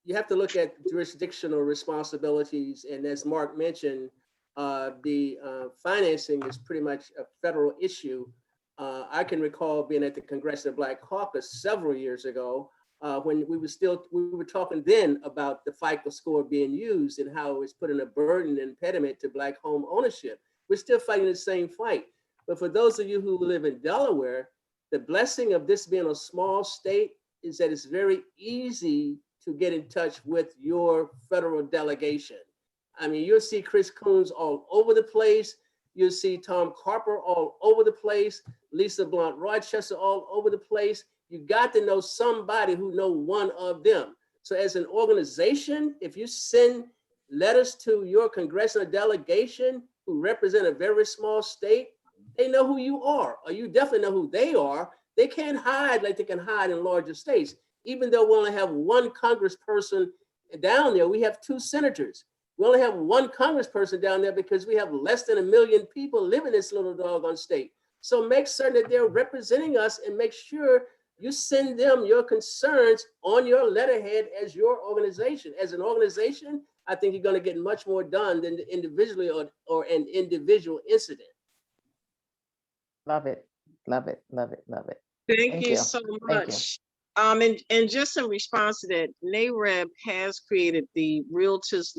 you have to look at jurisdictional responsibilities, and as Mark mentioned, the financing is pretty much a federal issue. I can recall being at the Congressional Black Caucus several years ago when we were talking then about the FICO score being used and how it's putting a burden and impediment to Black home ownership. We're still fighting the same fight. But for those of you who live in Delaware, the blessing of this being a small state is that it's very easy to get in touch with your federal delegation. I mean, you'll see Chris Coons all over the place. You'll see Tom Carper all over the place, Lisa Blunt Rochester all over the place. You got to know somebody who know one of them. So as an organization, if you send letters to your congressional delegation who represent a very small state, they know who you are, or you definitely know who they are. They can't hide like they can hide in larger states. Even though we only have one congressperson down there, we have 2 senators. We only have one congressperson down there because we have less than 1 million people living in this little doggone state. So make certain that they're representing us and make sure you send them your concerns on your letterhead as your organization. As an organization, I think you're going to get much more done than individually or an individual incident. Love it, love it, love it, love it. Thank Thank you you. so Thank you. much. And just in response to that, NAREB has created the Realtist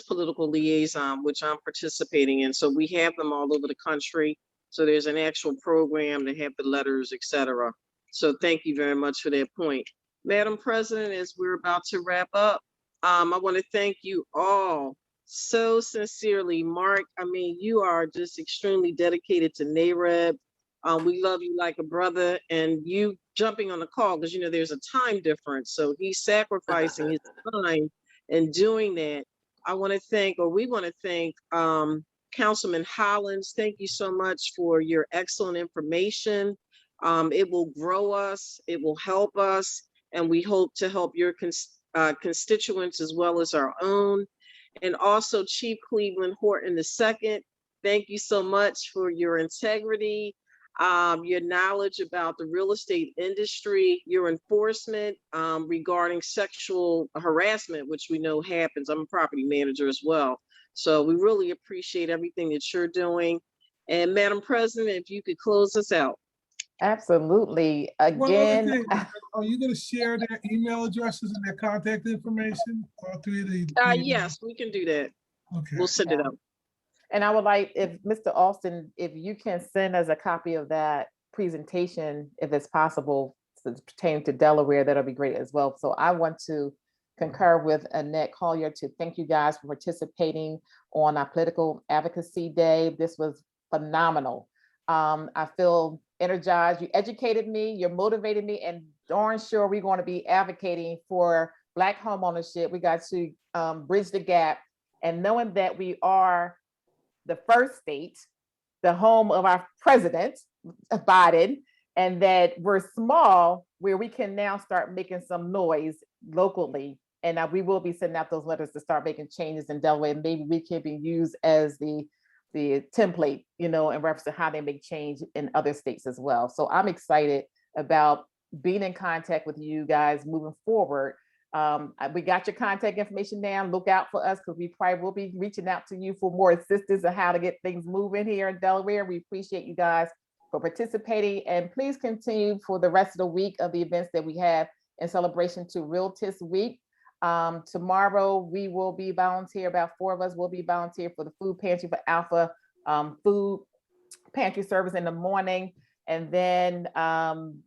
Political Liaison, which I'm participating in. So we have them all over the country. So there's an actual program to have the letters, etc. So thank you very much for that point. Madam President, as we're about to wrap up, I want to thank you all so sincerely. Mark, I mean, you are just extremely dedicated to NAREB. We love you like a brother, and you jumping on the call because you know there's a time difference. So he's sacrificing his time and doing that. We want to thank Councilman Hollins. Thank you so much for your excellent information. It will grow us, it will help us, and we hope to help your constituents as well as our own. And also Chief Cleveland Horton II, thank you so much for your integrity, your knowledge about the real estate industry, your enforcement regarding sexual harassment, which we know happens. I'm a property manager as well. So we really appreciate everything that you're doing. And Madam President, if you could close us out. Absolutely. One other Again, thing, are you going to share their email addresses and their contact information? All three of the Yes, we can do that. Okay. We'll send it Yeah. out. and I would like, if Mr. Austin, if you can send us a copy of that presentation, if it's possible, pertaining to Delaware, that'll be great as well. So I want to concur with Annette Collier to thank you guys for participating on our Political Advocacy Day. This was phenomenal. I feel energized. You educated me, you motivated me, and darn sure we're going to be advocating for Black home ownership. We got to bridge the gap, and knowing that we are the first state, the home of our president, Biden, and that we're small, where we can now start making some noise locally. And we will be sending out those letters to start making changes in Delaware. Maybe we can be used as the template, you know, in reference to how they make change in other states as well. So I'm excited about being in contact with you guys moving forward. We got your contact information down. Look out for us because we probably will be reaching out to you for more assistance on how to get things moving here in Delaware. We appreciate you guys for participating, and please continue for the rest of the week of the events that we have in celebration to Realtist Week. Tomorrow we will be volunteer, about 4 of us will be volunteer for the food pantry for Alpha food pantry service in the morning. And then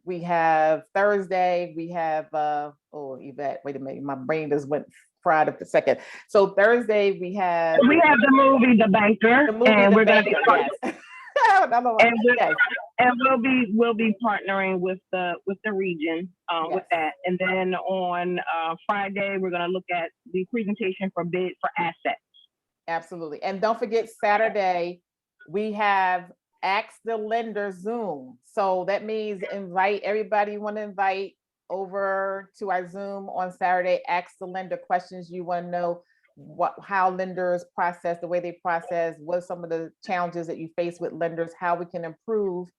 we have Thursday, we have, Yvette, wait a minute, my brain just went fried up a second. So Thursday we have the movie The Banker, and we're going to be yes. and we'll be partnering with the region with that. And then on Friday we're going to look at the presentation for bid for assets. Absolutely. And don't forget, Saturday we have Ask the Lender Zoom. So that means invite everybody you want to invite over to our Zoom on Saturday. Ask the lender questions you want to know, how lenders process, the way they process, what some of the challenges that you face with lenders, how we can improve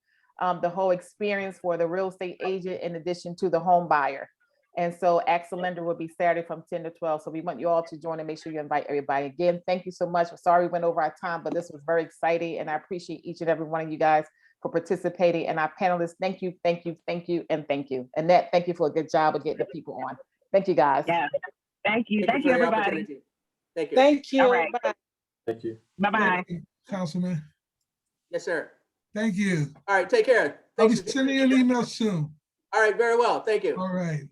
the whole experience for the real estate agent in addition to the home buyer. And so Ask the Lender will be Saturday from 10 to 12. So we want you all to join and make sure you invite everybody. Again, thank you so much. Sorry we went over our time, but this was very exciting. And I appreciate each and every one of you guys for participating. And our panelists, thank you, thank you, thank you, and thank you. Annette, thank you for a good job of getting the people on. Thank you, guys. Yeah, thank you. Thank you, everybody. Thank you. Thank you. All right. Bye. Thank you. Bye-bye. Thank you, Councilman. Yes, sir. Thank you. All right, take care. I'll be Thanks. sending you an email soon. All right, very well. Thank you. All right.